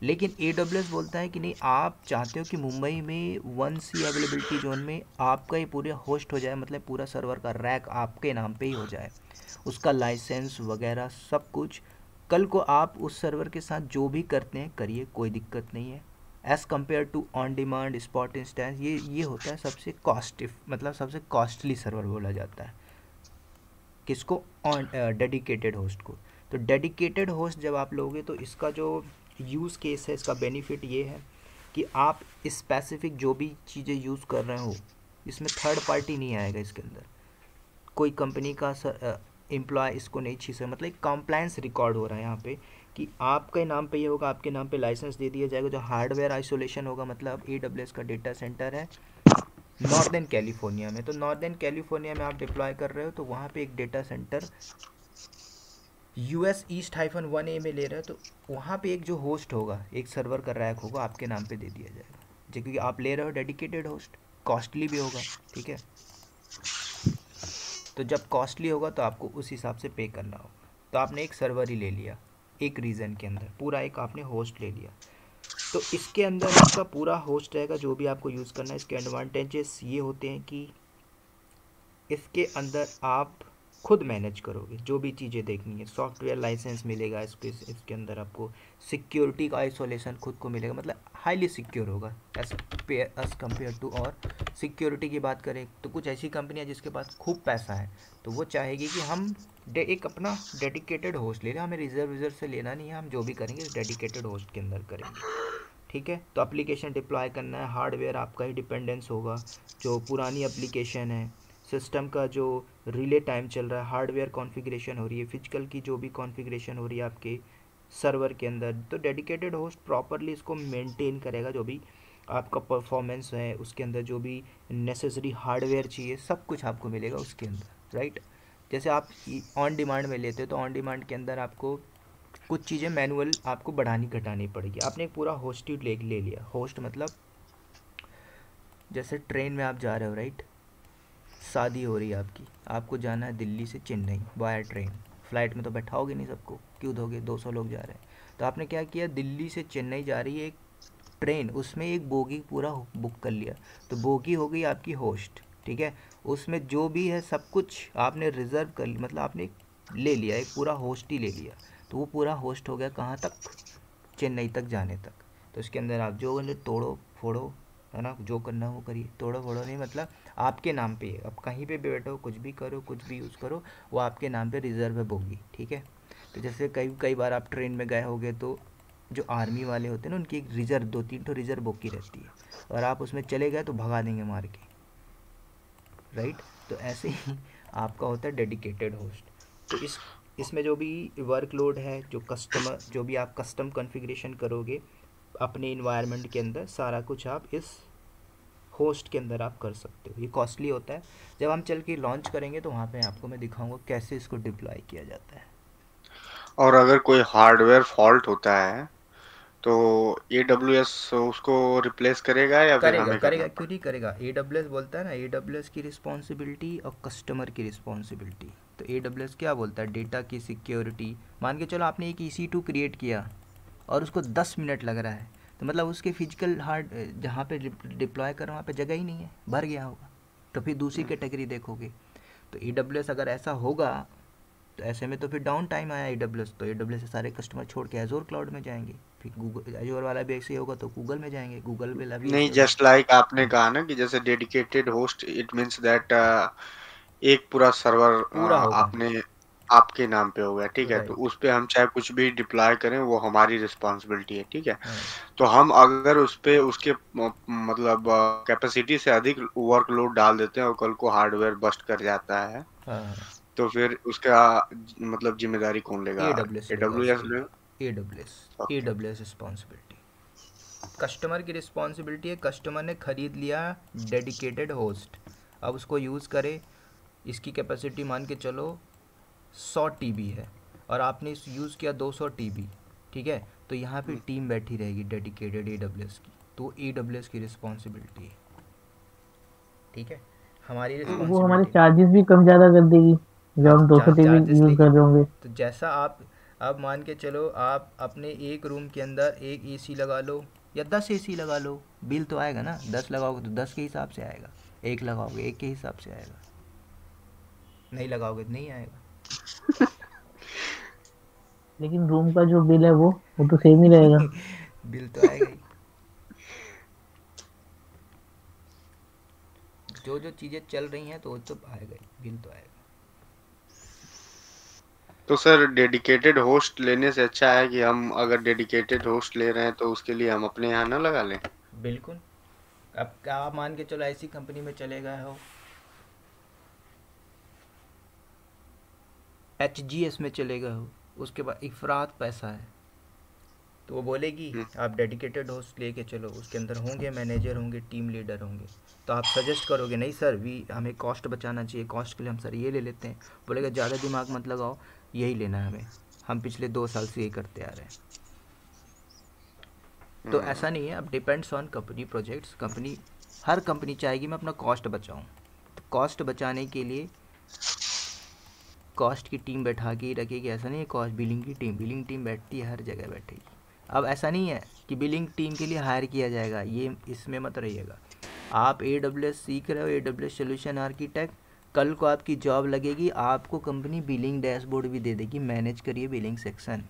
लेकिन AWS बोलता है कि नहीं, आप चाहते हो कि मुंबई में 1C अवेलेबिलिटी जोन में आपका ही पूरा होस्ट हो जाए, मतलब पूरा सर्वर का रैक आपके नाम पे ही हो जाए, उसका लाइसेंस वगैरह सब कुछ। कल को आप उस सर्वर के साथ जो भी करते हैं करिए, कोई दिक्कत नहीं है। As compare to on demand spot instance, ये होता है सबसे मतलब सबसे कॉस्टली सर्वर बोला जाता है किसको, ऑन डेडिकेटेड होस्ट को। तो डेडिकेटेड होस्ट जब आप लोगे तो इसका जो यूज़ केस है, इसका बेनिफिट ये है कि आप स्पेसिफिक जो भी चीज़ें यूज़ कर रहे हो इसमें थर्ड पार्टी नहीं आएगा, इसके अंदर कोई कंपनी का एम्प्लॉय इसको नहीं छीन सकता। मतलब एक कॉम्प्लायंस रिकॉर्ड हो रहा है यहाँ पे कि आपके नाम पे ये होगा, आपके नाम पे लाइसेंस दे दिया जाएगा। जो हार्डवेयर आइसोलेशन होगा, मतलब AWS का डेटा सेंटर है नॉर्दर्न कैलिफोर्निया में, तो नॉर्दर्न कैलिफोर्निया में आप डिप्लॉय कर रहे हो तो वहाँ पे एक data centre US east -1A में ले रहे हो, तो वहाँ पे एक जो होस्ट होगा, एक सर्वर का रैक होगा, आपके नाम पे दे दिया जाएगा, क्योंकि आप ले रहे हो डेडिकेटेड होस्ट, कॉस्टली भी होगा, ठीक है। तो जब कॉस्टली होगा तो आपको उस हिसाब से पे करना होगा। तो आपने एक सर्वर ही ले लिया, एक रीजन के अंदर पूरा एक आपने होस्ट ले लिया, तो इसके अंदर आपका पूरा होस्ट रहेगा जो भी आपको यूज़ करना है। इसके एडवांटेजेस ये होते हैं कि इसके अंदर आप खुद मैनेज करोगे जो भी चीज़ें देखनी है, सॉफ्टवेयर लाइसेंस मिलेगा इसके अंदर आपको, सिक्योरिटी का आइसोलेशन खुद को मिलेगा, मतलब हाईली सिक्योर होगा एज कम्पेयर टू। और सिक्योरिटी की बात करें तो कुछ ऐसी कंपनियां जिसके पास खूब पैसा है तो वो चाहेगी कि हम एक अपना डेडिकेटेड होस्ट ले लें, हमें रिजर्व से लेना नहीं है, हम जो भी करेंगे डेडिकेटेड होस्ट के अंदर करेंगे, ठीक है। तो एप्लीकेशन डिप्लॉय करना है, हार्डवेयर आपका ही डिपेंडेंस होगा, जो पुरानी एप्लीकेशन है, सिस्टम का जो रिले टाइम चल रहा है, हार्डवेयर कॉन्फ़िगरेशन हो रही है, फिजिकल की जो भी कॉन्फ़िगरेशन हो रही है आपके सर्वर के अंदर, तो डेडिकेटेड होस्ट प्रॉपरली इसको मेंटेन करेगा। जो भी आपका परफॉर्मेंस है उसके अंदर, जो भी नेसेसरी हार्डवेयर चाहिए सब कुछ आपको मिलेगा उसके अंदर, राइट। जैसे आप ऑन डिमांड में लेते हो तो ऑन डिमांड के अंदर आपको कुछ चीज़ें मैनुअल आपको बढ़ानी घटानी पड़ेगी। आपने एक पूरा होस्ट ही ले लिया, होस्ट मतलब जैसे ट्रेन में आप जा रहे हो, राइट, शादी हो रही है आपकी, आपको जाना है दिल्ली से चेन्नई बाय ट्रेन, फ़्लाइट में तो बैठाओगे नहीं सबको, क्यों दोगे, 200 लोग जा रहे हैं। तो आपने क्या किया, दिल्ली से चेन्नई जा रही है एक ट्रेन, उसमें एक बोगी पूरा बुक कर लिया, तो बोगी हो गई आपकी होस्ट, ठीक है। उसमें जो भी है सब कुछ आपने रिज़र्व कर लिया, मतलब आपने ले लिया, एक पूरा होस्ट ही ले लिया, तो वो पूरा होस्ट हो गया कहाँ तक, चेन्नई तक जाने तक। तो इसके अंदर आप जो तोड़ो फोड़ो, है ना, जो करना हो करिए, तोड़ो फोड़ो नहीं, मतलब आपके नाम पे है, अब कहीं पे भी बैठो, कुछ भी करो, कुछ भी यूज़ करो, वो आपके नाम पे रिज़र्व है बोगी, ठीक है। तो जैसे कई बार आप ट्रेन में गए होगे तो जो आर्मी वाले होते हैं ना, उनकी एक रिज़र्व 2-3 तो रिज़र्व बोगी रहती है, और आप उसमें चले गए तो भगा देंगे मार के, राइट। तो ऐसे ही आपका होता है डेडिकेटेड होस्ट। तो इसमें जो भी वर्कलोड है, जो भी आप कस्टम कॉन्फ़िगरेशन करोगे अपने इन्वायरमेंट के अंदर, सारा कुछ आप इस होस्ट के अंदर आप कर सकते हो। ये कॉस्टली होता है, जब हम चल के लॉन्च करेंगे तो वहाँ पे आपको मैं दिखाऊंगा कैसे इसको डिप्लॉय किया जाता है। और अगर कोई हार्डवेयर फॉल्ट होता है तो AWS उसको रिप्लेस करेगा या फिर करेगा हमें करना करेगा, क्यों नहीं करेगा। AWS बोलता है ना, AWS की रिस्पॉन्सिबिलिटी और कस्टमर की रिस्पॉन्सिबिलिटी। तो AWS क्या बोलता है, डेटा की सिक्योरिटी। मान के चलो आपने एक EC2 क्रिएट किया और उसको 10 मिनट लग रहा है, तो मतलब उसके फिजिकल हार्ड जहाँ पे डिप्लॉय करो वहाँ पे जगह ही नहीं है, भर गया होगा, तो फिर दूसरी कैटेगरी देखोगे। तो AWS अगर ऐसा होगा तो ऐसे में तो फिर डाउन टाइम आया AWS, तो AWS से सारे कस्टमर छोड़ के एजोर क्लाउड में जाएंगे, फिर गूगल एजोर वाला भी ऐसे ही होगा तो गूगल में जाएंगे, गूगल वाला भी नहीं, ऐसे होगा। जस्ट लाइक आपने कहा ना कि जैसे dedicated host, it means that एक पूरा सर्वर पूरा होगा, आपने आपके नाम पे हो गया, ठीक है, तो राइट। उस पे हम चाहे कुछ भी डिप्लॉय करें वो हमारी रिस्पॉन्सिबिलिटी है, ठीक है। हाँ तो हम अगर उस पे उसके मतलब कैपेसिटी से अधिक वर्कलोड डाल देते हैं और कल को हार्डवेयर बस्ट कर जाता है, हाँ हाँ, तो फिर उसका मतलब जिम्मेदारी कौन लेगा? AWS लेगा AWS उसकी। लेगा। AWS, okay. AWS responsibility. Customer की रिस्पॉन्सिबिलिटी है, कस्टमर ने ख़रीद लिया डेडिकेटेड होस्ट, अब उसको यूज़ करे। इसकी कैपेसिटी मान के चलो 100 TB है और आपने इस यूज़ किया 200 TB, ठीक है, तो यहाँ पे टीम बैठी रहेगी डेडिकेटेड AWS की, तो AWS की रिस्पॉन्सिबिलिटी है, ठीक है, हमारी वो हमारे रिस्पॉन्सिबिलिटी। चार्जेस भी कम ज़्यादा कर देगी हाँ, जब हम 200 टीबी चार्जेस यूज़ लेगी। कर रहे होंगे। तो जैसा आप, अब मान के चलो आप अपने एक रूम के अंदर एक AC लगा लो या 10 AC लगा लो, बिल तो आएगा ना। 10 लगाओगे तो 10 के हिसाब से आएगा, एक लगाओगे एक के हिसाब से आएगा, नहीं लगाओगे तो नहीं आएगा। लेकिन रूम का जो बिल है वो तो सेम ही रहेगा। बिल तो आएगा ही। जो जो चीज़ें चल रही हैं तो वो तो आएगा ही, बिल तो आएगा। तो सर डेडिकेटेड होस्ट लेने से अच्छा है कि हम अगर डेडिकेटेड होस्ट ले रहे हैं तो उसके लिए हम अपने यहाँ ना लगा लें? बिल्कुल। अब क्या आप मान के चलो ऐसी कंपनी में चले गए हो, HGS में चले गए हो, उसके बाद इफरात पैसा है, तो वो बोलेगी हम्म, आप डेडिकेटेड होस्ट लेके चलो, उसके अंदर होंगे मैनेजर, होंगे टीम लीडर होंगे, तो आप सजेस्ट करोगे नहीं सर वी हमें कॉस्ट बचाना चाहिए, कॉस्ट के लिए हम सर ये ले लेते हैं, बोलेगा ज़्यादा दिमाग मत लगाओ, यही लेना है हमें, हम पिछले 2 साल से यही करते आ रहे हैं। तो हम्म, ऐसा नहीं है, अब depends on company projects. Company, her company चाहेगी मैं अपना कॉस्ट बचाऊं, तो कॉस्ट बचाने के लिए कॉस्ट की टीम बैठा के ही रखेगी। ऐसा नहीं है कॉस्ट बिलिंग की टीम, बिलिंग टीम बैठती है हर जगह बैठेगी। अब ऐसा नहीं है कि बिलिंग टीम के लिए हायर किया जाएगा, ये इसमें मत रहिएगा। आप AWS सीख रहे हो, AWS सोल्यूशन आर्किटेक्ट, कल को आपकी जॉब लगेगी, आपको कंपनी बिलिंग डैशबोर्ड भी दे देगी, मैनेज करिए बिलिंग सेक्शन।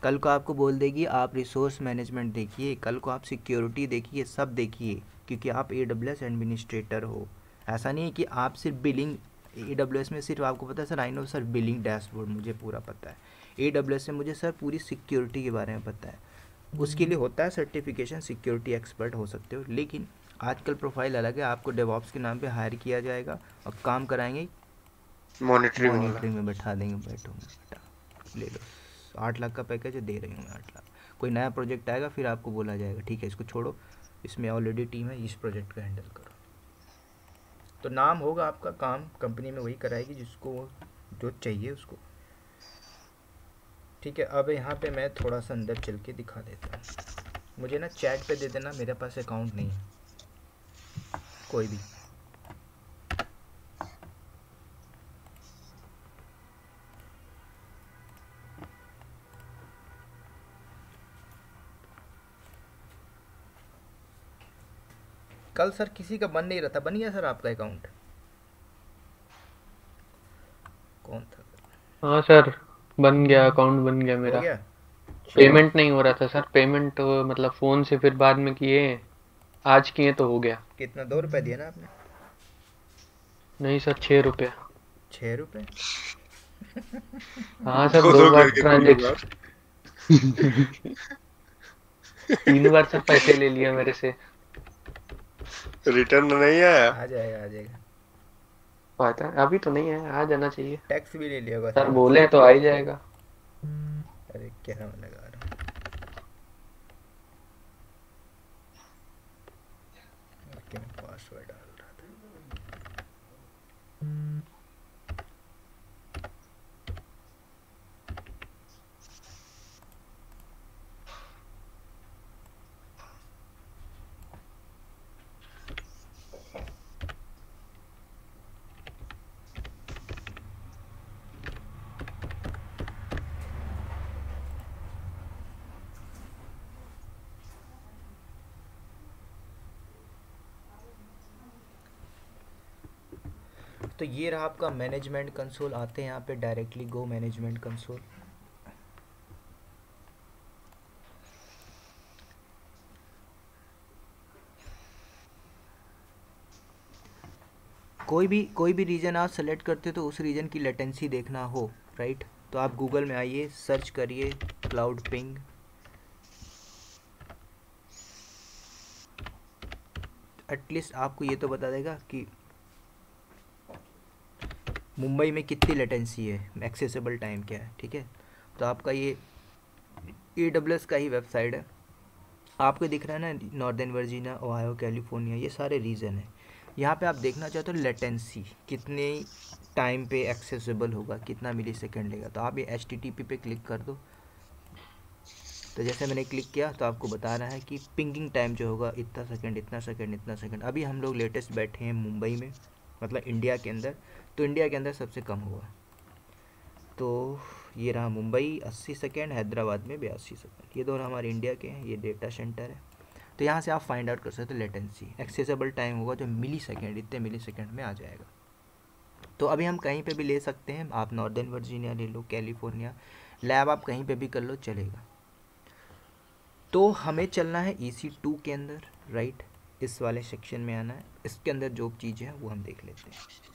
कल को आपको बोल देगी आप रिसोर्स मैनेजमेंट देखिए, कल को आप सिक्योरिटी देखिए, सब देखिए, क्योंकि आप AWS एडमिनिस्ट्रेटर हो। ऐसा नहीं है कि आप सिर्फ बिलिंग, AWS में सिर्फ आपको पता है sir, I know sir billing dashboard मुझे पूरा पता है, AWS में मुझे सर पूरी सिक्योरिटी के बारे में पता है। उसके लिए होता है सर्टिफिकेशन, सिक्योरिटी एक्सपर्ट हो सकते हो, लेकिन आजकल प्रोफाइल अलग है, आपको डेवॉप्स के नाम पे हायर किया जाएगा और काम कराएंगे, मॉनिटरिंग वाला। मॉनिटरिंग में बैठा देंगे, बैठो बेटा ले लो, 8 लाख का पैकेज है, दे रही हूँ मैं 8 लाख। कोई नया प्रोजेक्ट आएगा फिर आपको बोला जाएगा ठीक है इसको छोड़ो, इसमें ऑलरेडी टीम है, इस प्रोजेक्ट का हैंडल करो। तो नाम होगा आपका, काम कंपनी में वही कराएगी जिसको जो चाहिए उसको, ठीक है। अब यहाँ पे मैं थोड़ा सा अंदर चल के दिखा देता हूँ, मुझे ना चैट पे दे देना, मेरे पास अकाउंट नहीं है कोई भी। कल सर किसी का बन नहीं रहा था, बन गया सर आपका अकाउंट? कौन था? हाँ सर, बन गया, अकाउंट बन गया हो मेरा। गया, चलो। पेमेंट नहीं हो रहा था सर, पेमेंट मतलब फोन से फिर बाद में किए, आज किए तो हो गया। कितना, 2 रुपये दिए ना आपने? नहीं सर, 6 रुपये। 6 रुपये? हाँ सर, दो दो दो बार करके 3 बार। ट्रांजेक्शन, 3 बार सर पैसे ले लिया मेरे से। रिटर्न नहीं आया। आ जाएगा आ जाएगा, पता है अभी तो नहीं है, आ जाना चाहिए। टैक्स भी ले लिया होगा सर शायद बोले उससे। तो आ ही जाएगा। अरे क्या मैं लगा रहा हूँ, कि मैं पासवर्ड डाल रहा था। तो ये रहा आपका मैनेजमेंट कंसोल। आते हैं यहाँ पे डायरेक्टली, गो मैनेजमेंट कंसोल। कोई भी रीजन आप सेलेक्ट करते हो तो उस रीजन की लेटेंसी देखना हो, राइट। तो आप गूगल में आइए, सर्च करिए क्लाउड पिंग, एटलीस्ट आपको ये तो बता देगा कि मुंबई में कितनी लेटेंसी है, एक्सेसिबल टाइम क्या है, ठीक है। तो आपका ये AWS का ही वेबसाइट है, आपको दिख रहा है ना, नॉर्दर्न वर्जीनिया, ओहायो, कैलिफोर्निया, ये सारे रीजन है। यहाँ पे आप देखना चाहते हो लेटेंसी कितने टाइम पे एक्सेसिबल होगा, कितना मिली सेकेंड लेगा, तो आप ये HTTP पे क्लिक कर दो। तो जैसे मैंने क्लिक किया तो आपको बता रहा है कि पिंगिंग टाइम जो होगा इतना सेकंड, इतना सेकंड, इतना सेकंड। अभी हम लोग लेटेस्ट बैठे हैं मुंबई में, मतलब इंडिया के अंदर, तो इंडिया के अंदर सबसे कम हुआ। तो ये रहा मुंबई 80 सेकेंड, हैदराबाद में 82 सेकेंड, ये दोनों हमारे इंडिया के हैं, ये डेटा सेंटर है। तो यहाँ से आप फाइंड आउट कर सकते हो लेटेंसी, एक्सेसिबल टाइम होगा जो मिली सेकेंड, इतने मिली सेकेंड में आ जाएगा। तो अभी हम कहीं पे भी ले सकते हैं, आप नॉर्दर्न वर्जीनिया ले लो, कैलिफोर्निया, लैब आप कहीं पे भी कर लो, चलेगा। तो हमें चलना है EC2 के अंदर, राइट, इस वाले सेक्शन में आना है, इसके अंदर जो चीज़ें हैं वो हम देख लेते हैं।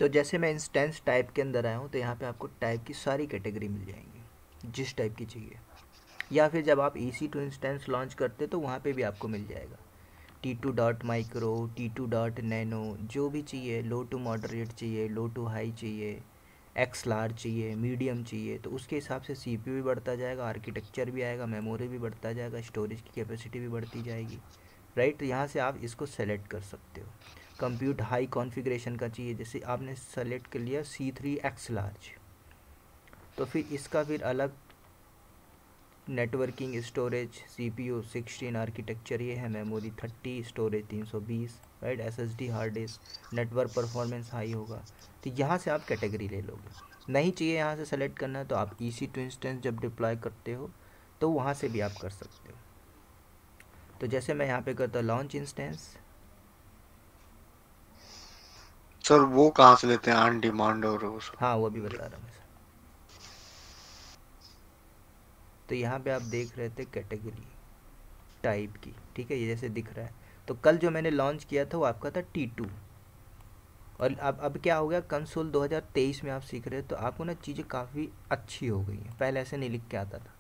तो जैसे मैं इंस्टेंस टाइप के अंदर आया हूँ, तो यहाँ पे आपको टाइप की सारी कैटेगरी मिल जाएंगी, जिस टाइप की चाहिए। या फिर जब आप EC2 इंस्टेंस लॉन्च करते तो वहाँ पे भी आपको मिल जाएगा, T2 dot micro, T2 dot nano, जो भी चाहिए, लो टू मॉडरेट चाहिए, लो टू हाई चाहिए, एक्स लार्ज चाहिए, मीडियम चाहिए, तो उसके हिसाब से CPU भी बढ़ता जाएगा, आर्किटेक्चर भी आएगा, मेमोरी भी बढ़ता जाएगा, स्टोरेज की कैपेसिटी भी बढ़ती जाएगी, राइट। तो यहाँ से आप इसको सेलेक्ट कर सकते हो। कंप्यूट हाई कॉन्फ़िगरेशन का चाहिए, जैसे आपने सेलेक्ट कर लिया C3 एक्स लार्ज, तो फिर इसका फिर अलग नेटवर्किंग, स्टोरेज, CPU 16, आर्किटेक्चर ये है, memory 30, storage 320, right, SSD hard disk, network performance high होगा। तो यहाँ से आप कैटेगरी ले लोगे। नहीं चाहिए यहाँ से सेलेक्ट करना, तो आप EC2 इंस्टेंस जब डिप्लॉय करते हो तो वहाँ से भी आप कर सकते हो। तो जैसे मैं यहाँ पे करता हूँ लॉन्च इंस्टेंस, सर वो कहाँ से लेते हैं ऑन डिमांड और वो सब? हाँ वो भी बता रहा हूँ मैं। तो यहाँ पे आप देख रहे थे कैटेगरी टाइप की, ठीक है, ये जैसे दिख रहा है। तो कल जो मैंने लॉन्च किया था वो आपका था T2, और अब क्या हो गया, कंसोल 2023 में आप सीख रहे हो, तो आपको ना चीज़ें काफ़ी अच्छी हो गई हैं। पहले ऐसे नहीं लिख के आता था,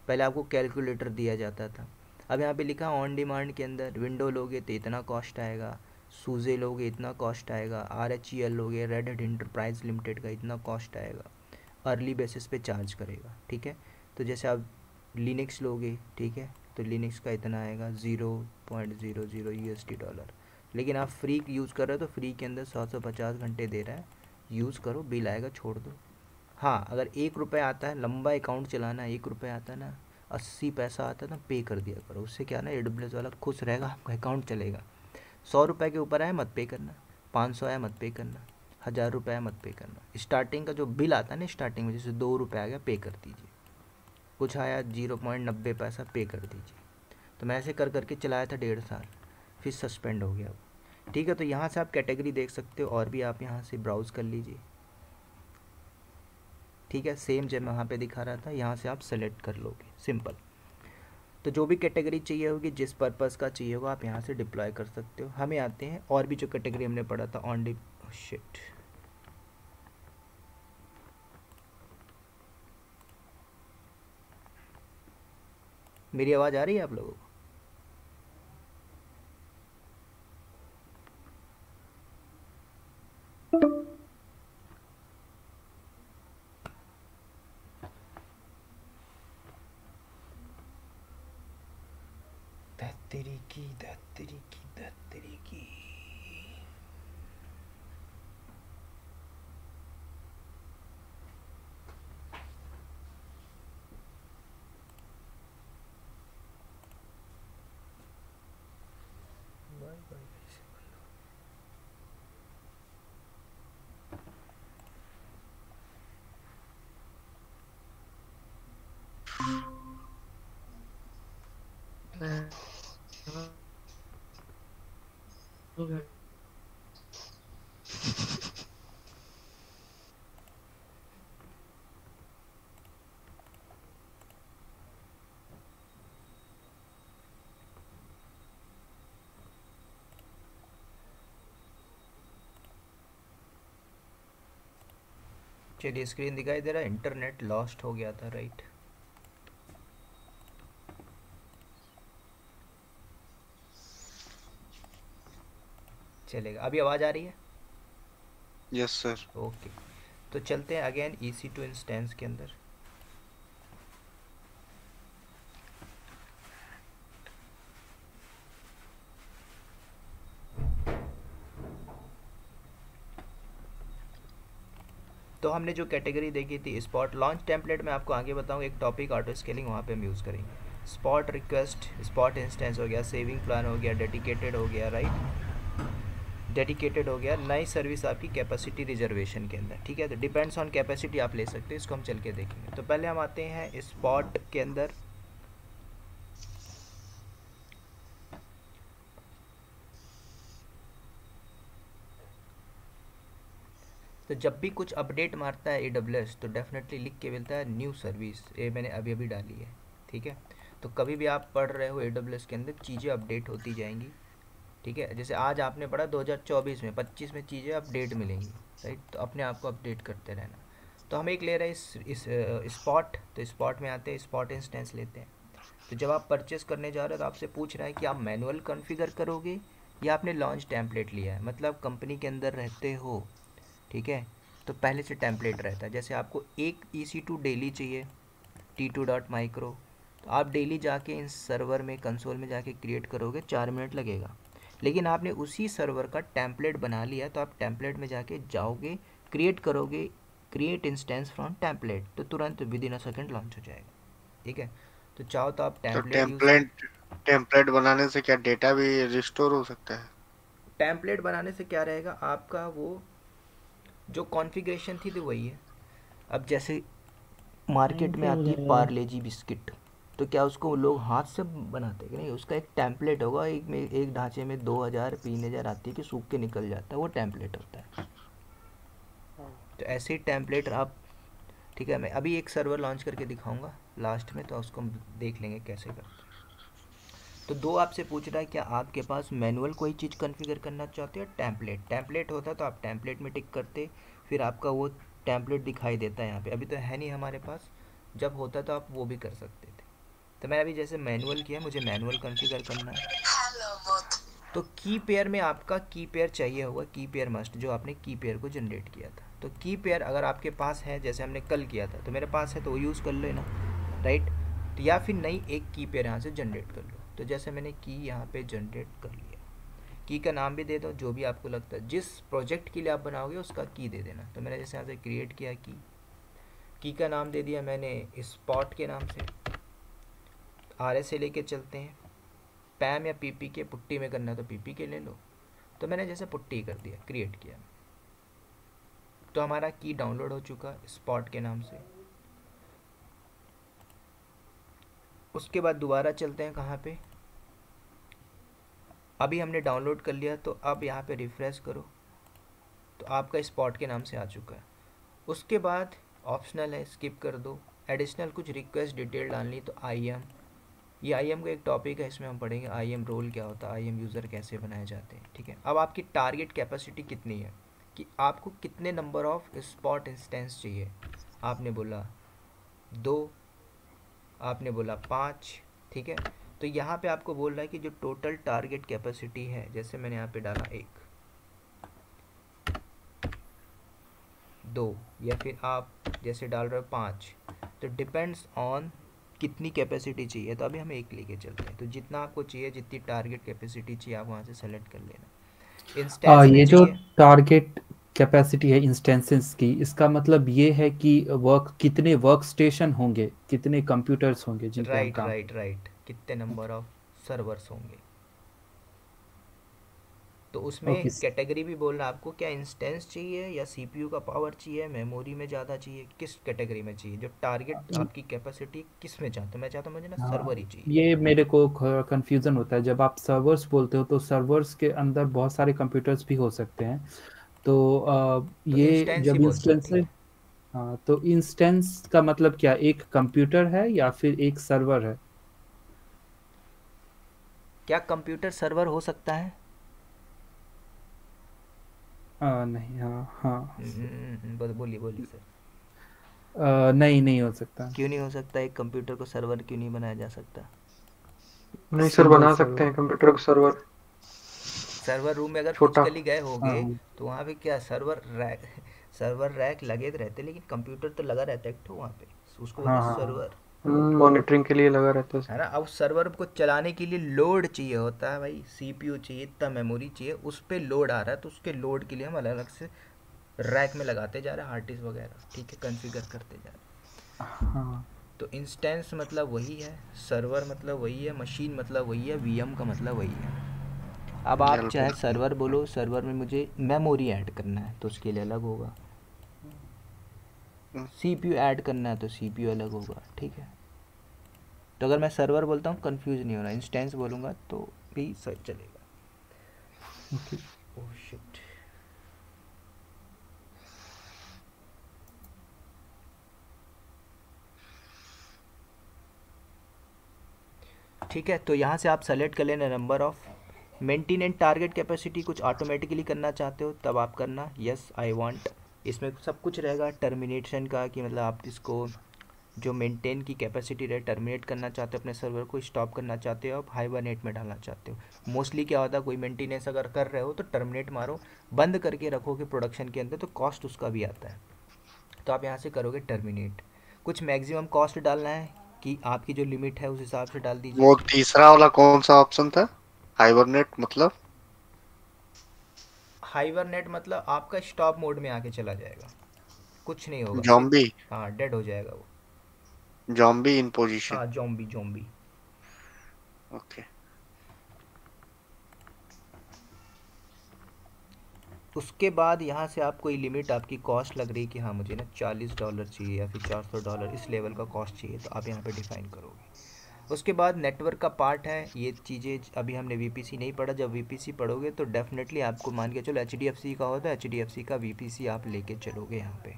पहले आपको कैलकुलेटर दिया जाता था। अब यहाँ पे लिखा ऑन डिमांड के अंदर, विंडो लोगे तो इतना कॉस्ट आएगा, सूजे लोगे इतना कॉस्ट आएगा, RHEL लोगे, रेड हेड इंटरप्राइज लिमिटेड का इतना कॉस्ट आएगा, अर्ली बेसिस पे चार्ज करेगा, ठीक है। तो जैसे आप लिनक्स लोगे, ठीक है, तो लिनक्स का इतना आएगा 0.00 USD डॉलर। लेकिन आप फ्री यूज़ कर रहे हो तो फ्री के अंदर 150 घंटे दे रहा है, यूज़ करो, बिल आएगा, छोड़ दो। हाँ, अगर 1 रुपये आता है, लंबा अकाउंट चलाना, 1 रुपये आता है ना, 80 पैसा आता है ना, पे कर दिया करो। उससे क्या ना, AWS वाला खुश रहेगा, आपका अकाउंट चलेगा। 100 रुपये के ऊपर आया मत पे करना, 500 आया मत पे करना, 1000 रुपये आया मत पे करना। स्टार्टिंग का जो बिल आता है ना, स्टार्टिंग में जैसे 2 रुपये आ गया, पे कर दीजिए। कुछ आया 0.90 पैसा, पे कर दीजिए। तो मैं ऐसे कर करके चलाया था 1.5 साल, फिर सस्पेंड हो गया वो, ठीक है। तो यहाँ से आप कैटेगरी देख सकते हो, और भी आप यहाँ से ब्राउज़ कर लीजिए, ठीक है। सेम जब मैं वहाँ पे दिखा रहा था, यहाँ से आप सेलेक्ट कर लोगे, सिंपल। तो जो भी कैटेगरी चाहिए होगी, जिस पर्पज़ का चाहिए होगा, आप यहाँ से डिप्लॉय कर सकते हो। हमें आते हैं और भी जो कैटेगरी हमने पढ़ा था, ऑन डि शिट, मेरी आवाज़ आ रही है आप लोगों को? तेरी की तेरी की तेरी की। Bye bye. चलिए स्क्रीन दिखाई दे रहा है। इंटरनेट लॉस्ट हो गया था, राइट। चलेगा, अभी आवाज़ आ रही है? Yes sir. ओके, तो चलते हैं अगेन EC2 इंस्टेंस के अंदर। तो हमने जो कैटेगरी देखी थी स्पॉट लॉन्च टेम्पलेट में, आपको आगे बताऊँ एक टॉपिक ऑटो स्केलिंग, वहाँ पे हम यूज़ करेंगे। स्पॉट रिक्वेस्ट, स्पॉट इंस्टेंस हो गया, सेविंग प्लान हो गया, डेडिकेटेड हो गया, राइट। डेडिकेटेड हो गया, नई सर्विस आपकी कैपेसिटी रिजर्वेशन के अंदर, ठीक है। तो डिपेंड्स ऑन कैपेसिटी आप ले सकते हो, इसको हम चल के देखेंगे। तो पहले हम आते हैं स्पॉट के अंदर। तो जब भी कुछ अपडेट मारता है AWS तो डेफिनेटली लिख के मिलता है न्यू सर्विस। ये मैंने अभी अभी डाली है, ठीक है। तो कभी भी आप पढ़ रहे हो AWS के अंदर चीज़ें अपडेट होती जाएंगी, ठीक है। जैसे आज आपने पढ़ा 2024 में 25 में चीज़ें अपडेट मिलेंगी, राइट। तो अपने आप को अपडेट करते रहना। तो हम एक ले रहे हैं इस स्पॉट। तो स्पॉट में आते हैं, स्पॉट इंस्टेंस लेते हैं। तो जब आप परचेस करने जा रहे हो तो आपसे पूछ रहा है कि आप मैनुअल कॉन्फ़िगर करोगे या आपने लॉन्च टेम्पलेट लिया है। मतलब कंपनी के अंदर रहते हो, ठीक है, तो पहले से टेम्पलेट रहता है। जैसे आपको एक EC2 डेली चाहिए, T2.micro, तो आप डेली जाके इन सर्वर में कंसोल में जाके क्रिएट करोगे, 4 मिनट लगेगा। लेकिन आपने उसी सर्वर का टेम्पलेट बना लिया तो आप टेम्पलेट में जाके जाओगे, क्रिएट करोगे, क्रिएट इंस्टेंस फ्रॉम टेम्पलेट, तो तुरंत with in a second launch हो जाएगा, ठीक है। तो चाहो तो आप तो टेम्पलेट यूज़ कर। टेम्पलेट बनाने से क्या डेटा भी रिस्टोर हो सकता है? टेम्पलेट बनाने से क्या रहेगा, आपका वो जो कॉन्फ़िगरेशन थी तो वही है। अब जैसे मार्केट में सेव हो आती है जाएगा वो। पार्ले-जी बिस्किट, तो क्या उसको लोग हाथ से बनाते हैं कि नहीं? उसका एक टेम्पलेट होगा, एक ढांचे में 2000 3000 आती है कि सूख के निकल जाता है, वो टेम्पलेट होता है। तो ऐसे ही टेम्पलेट आप, ठीक है, मैं अभी एक सर्वर लॉन्च करके दिखाऊंगा लास्ट में, तो उसको हम देख लेंगे कैसे करते हैं। तो दो आपसे पूछ रहा है क्या आपके पास मैनुअल कोई चीज़ कॉन्फ़िगर करना चाहते हो, टेम्पलेट। टेम्पलेट होता तो आप टेम्पलेट में टिक करते, फिर आपका वो टेम्पलेट दिखाई देता है यहाँ पे। अभी तो है नहीं हमारे पास, जब होता तो आप वो भी कर सकते थे। तो मैंने अभी जैसे मैनुअल किया, मुझे मैनुअल कॉन्फ़िगर करना है। तो की पेयर में आपका की पेयर चाहिए होगा, की पेयर मस्ट, जो आपने की पेयर को जनरेट किया था। तो की पेयर अगर आपके पास है, जैसे हमने कल किया था, तो मेरे पास है तो वो यूज़ कर लेना, राइट। तो या फिर नई एक की पेयर यहाँ से जनरेट कर लो। तो जैसे मैंने की यहाँ पे जनरेट कर लिया, की का नाम भी दे दो जो भी आपको लगता है, जिस प्रोजेक्ट के लिए आप बनाओगे उसका की दे देना। तो मैंने जैसे यहाँ से क्रिएट किया की का नाम दे दिया मैंने स्पॉट के नाम से। RS से लेके चलते हैं, पैम या PP के पुट्टी में करना तो PP के ले लो। तो मैंने जैसे पुट्टी कर दिया, क्रिएट किया, तो हमारा की डाउनलोड हो चुका स्पॉट के नाम से। उसके बाद दोबारा चलते हैं कहाँ पे, अभी हमने डाउनलोड कर लिया, तो अब यहाँ पे रिफ़्रेश करो तो आपका स्पॉट के नाम से आ चुका है। उसके बाद ऑप्शनल है, स्किप कर दो। एडिशनल कुछ रिक्वेस्ट डिटेल डालनी तो IAM, ये IAM का एक टॉपिक है, इसमें हम पढ़ेंगे IAM रोल क्या होता है, IAM यूज़र कैसे बनाए जाते हैं, ठीक है। अब आपकी टारगेट कैपेसिटी कितनी है, कि आपको कितने नंबर ऑफ स्पॉट इंस्टेंस चाहिए। आपने बोला 2, आपने बोला 5, ठीक है। तो यहाँ पे आपको बोल रहा है कि जो टोटल टारगेट कैपेसिटी है, जैसे मैंने यहाँ पे डाला 1, 2, या फिर आप जैसे डाल रहे हो 5, तो डिपेंड्स ऑन कितनी कैपेसिटी चाहिए, तो अभी हम एक लेके चलते हैं। तो जितना आपको चाहिए, जितनी टारगेट कैपेसिटी चाहिए, आप वहाँ से सेलेक्ट कर लेना। इंस्टेंस में ये जो चाहिए, टारगेट कैपेसिटी है इंस्टेंसेस की, इसका मतलब ये है कि वर्क कितने वर्क स्टेशन होंगे, कितने कंप्यूटर्स होंगे जिन पे हम राइट काम। राइट राइट, कितने नंबर ऑफ सर्वर्स होंगे। तो उसमें ओके। कैटेगरी भी बोलना आपको, क्या इंस्टेंस चाहिए या सीपीयू का पावर चाहिए, मेमोरी में ज़्यादा चाहिए, किस कैटेगरी में चाहिए, जो टारगेट आपकी कैपेसिटी किस में चाहते हो। मैं चाहता हूँ मुझे ना हाँ, सर्वर ही चाहिए। ये मेरे को कंफ्यूजन होता है जब आप सर्वर्स बोलते हो, तो सर्वर्स के अंदर बहुत सारे कंप्यूटर्स भी हो सकते हैं। तो तो ये इंस्टेंस ही जब बोल इंस्टेंस सकती है। है। हाँ, तो इंस्टेंस का मतलब क्या, एक कंप्यूटर है या फिर एक सर्वर है? क्या कंप्यूटर सर्वर हो सकता है? नहीं, हाँ हाँ। बोलिए बोलिए सर। नहीं, नहीं हो सकता। क्यों नहीं हो सकता? एक कंप्यूटर को सर्वर क्यों नहीं बनाया जा सकता? नहीं सर, सिंगल बना सकते सर्वर। हैं कंप्यूटर को सर्वर, सर्वर रूम में अगर छोटा। फिजिकली गए हाँ होगे हाँ। तो वहाँ पे क्या सर्वर रैक सर्वर रैक लगे तो रहते, लेकिन कंप्यूटर तो लगा रहता है एक ठो वहाँ पे, उसको बोलते हाँ हैं हाँ हाँ। सर्वर। मॉनिटरिंग के लिए लगा रहता है है सर। ना। अब सर्वर को चलाने के लिए लोड चाहिए होता है भाई, सीपीयू चाहिए, इतना मेमोरी चाहिए, उस पर लोड आ रहा है, तो उसके लोड के लिए हम अलग अलग से रैक में लगाते जा रहे हैं, हार्ड डिस्क वगैरह, ठीक है, कॉन्फ़िगर करते जा रहे हैं। हाँ, तो इंस्टेंस मतलब वही है, सर्वर मतलब वही है, मशीन मतलब वही है, वीएम का मतलब वही है। अब आप चाहे बिल्कुल। सर्वर बोलो, सर्वर में मुझे मेमोरी ऐड करना है तो उसके लिए अलग होगा, सीपीयू ऐड करना है तो सीपीयू अलग होगा, ठीक है। तो अगर मैं सर्वर बोलता हूँ कंफ्यूज नहीं होना, इंस्टेंस बोलूँगा तो भी सही चलेगा। ओके। Oh shit. ठीक है, तो यहाँ से आप सेलेक्ट कर लेना number of maintenance target capacity, कुछ ऑटोमेटिकली करना चाहते हो तब आप करना यस आई वांट। इसमें सब कुछ रहेगा टर्मिनेशन का, कि मतलब आप इसको जो मेंटेन की कैपेसिटी रहे टर्मिनेट करना चाहते हो, अपने सर्वर को स्टॉप करना चाहते हो, आप हाइबरनेट में डालना चाहते हो। मोस्टली क्या होता है, कोई मेंटेनेंस अगर कर रहे हो तो टर्मिनेट मारो, बंद करके रखोगे प्रोडक्शन के अंदर, तो कॉस्ट उसका भी आता है। तो आप यहाँ से करोगे टर्मिनेट। कुछ मैक्सिमम कॉस्ट डालना है कि आपकी जो लिमिट है उस हिसाब से डाल दीजिए। वो तीसरा वाला कौन सा ऑप्शन था? हाइबरनेट मतलब? हाइबरनेट मतलब आपका स्टॉप मोड में आके चला जाएगा, कुछ नहीं होगा फिर। जॉम्बी। हाँ, डेड हो जाएगा वो। जॉम्बी इन पोजीशन। हाँ, जॉम्बी जॉम्बी। ओके। उसके बाद यहाँ से आप कोई लिमिट आपकी कॉस्ट लग रही है कि हाँ मुझे ना $40 चाहिए या फिर $400, इस लेवल का कॉस्ट चाहिए, तो आप यहाँ पे डिफाइन करोगे। उसके बाद नेटवर्क का पार्ट है, ये चीज़ें अभी हमने वीपीसी नहीं पढ़ा, जब वीपीसी पढ़ोगे तो डेफिनेटली आपको मान के चलो एचडीएफसी का होता है, एचडीएफसी का वीपीसी आप लेके चलोगे यहाँ पे,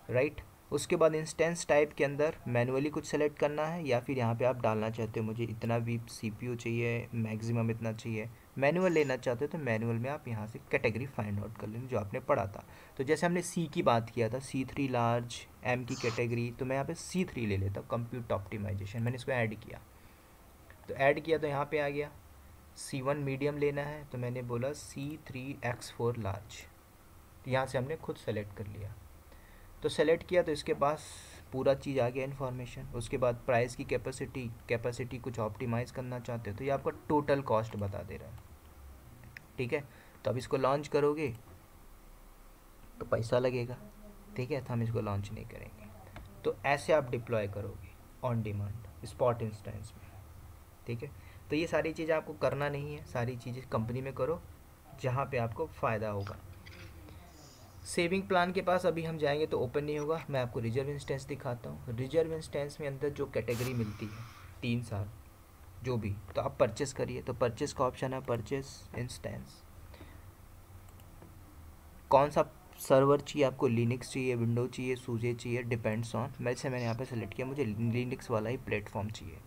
राइट। उसके बाद इंस्टेंस टाइप के अंदर मैनुअली कुछ सेलेक्ट करना है, या फिर यहाँ पे आप डालना चाहते हो मुझे इतना भी सीपीयू चाहिए, मैक्सिमम इतना चाहिए। मैनुअल लेना चाहते हो तो मैनुअल में आप यहाँ से कैटेगरी फाइंड आउट कर लेंगे जो आपने पढ़ा था। तो जैसे हमने सी की बात किया था, C3 लार्ज, एम की कैटेगरी, तो मैं यहाँ पे C3 ले लेता हूँ, कंप्यूट ऑप्टिमाइजेशन, मैंने इसको ऐड किया। तो ऐड किया तो यहाँ पे आ गया। C1 मीडियम लेना है तो मैंने बोला C3X4 लार्ज, तो यहाँ से हमने खुद सेलेक्ट कर लिया। तो सेलेक्ट किया तो इसके पास पूरा चीज़ आ गया इन्फॉर्मेशन। उसके बाद प्राइस की कैपेसिटी कुछ ऑप्टिमाइज़ करना चाहते हो तो ये आपका टोटल कॉस्ट बता दे रहा है, ठीक है। तो अब इसको लॉन्च करोगे तो पैसा लगेगा, ठीक है, तो हम इसको लॉन्च नहीं करेंगे। तो ऐसे आप डिप्लॉय करोगे ऑन डिमांड स्पॉट इंस्टेंस में, ठीक है। तो ये सारी चीज़ें आपको करना नहीं है, सारी चीज़ें कंपनी में करो जहाँ पे आपको फ़ायदा होगा। सेविंग प्लान के पास अभी हम जाएंगे तो ओपन नहीं होगा। मैं आपको रिजर्व इंस्टेंस दिखाता हूँ। रिजर्व इंस्टेंस में अंदर जो कैटेगरी मिलती है 3 साल जो भी, तो आप परचेस करिए, तो परचेस का ऑप्शन है परचेस इंस्टेंस। कौन सा सर्वर चाहिए आपको, लिनक्स चाहिए, विंडो चाहिए, सूजे चाहिए, डिपेंड्स ऑन। मैंने यहाँ पे सेलेक्ट किया, मुझे लिनक्स वाला ही प्लेटफॉर्म चाहिए।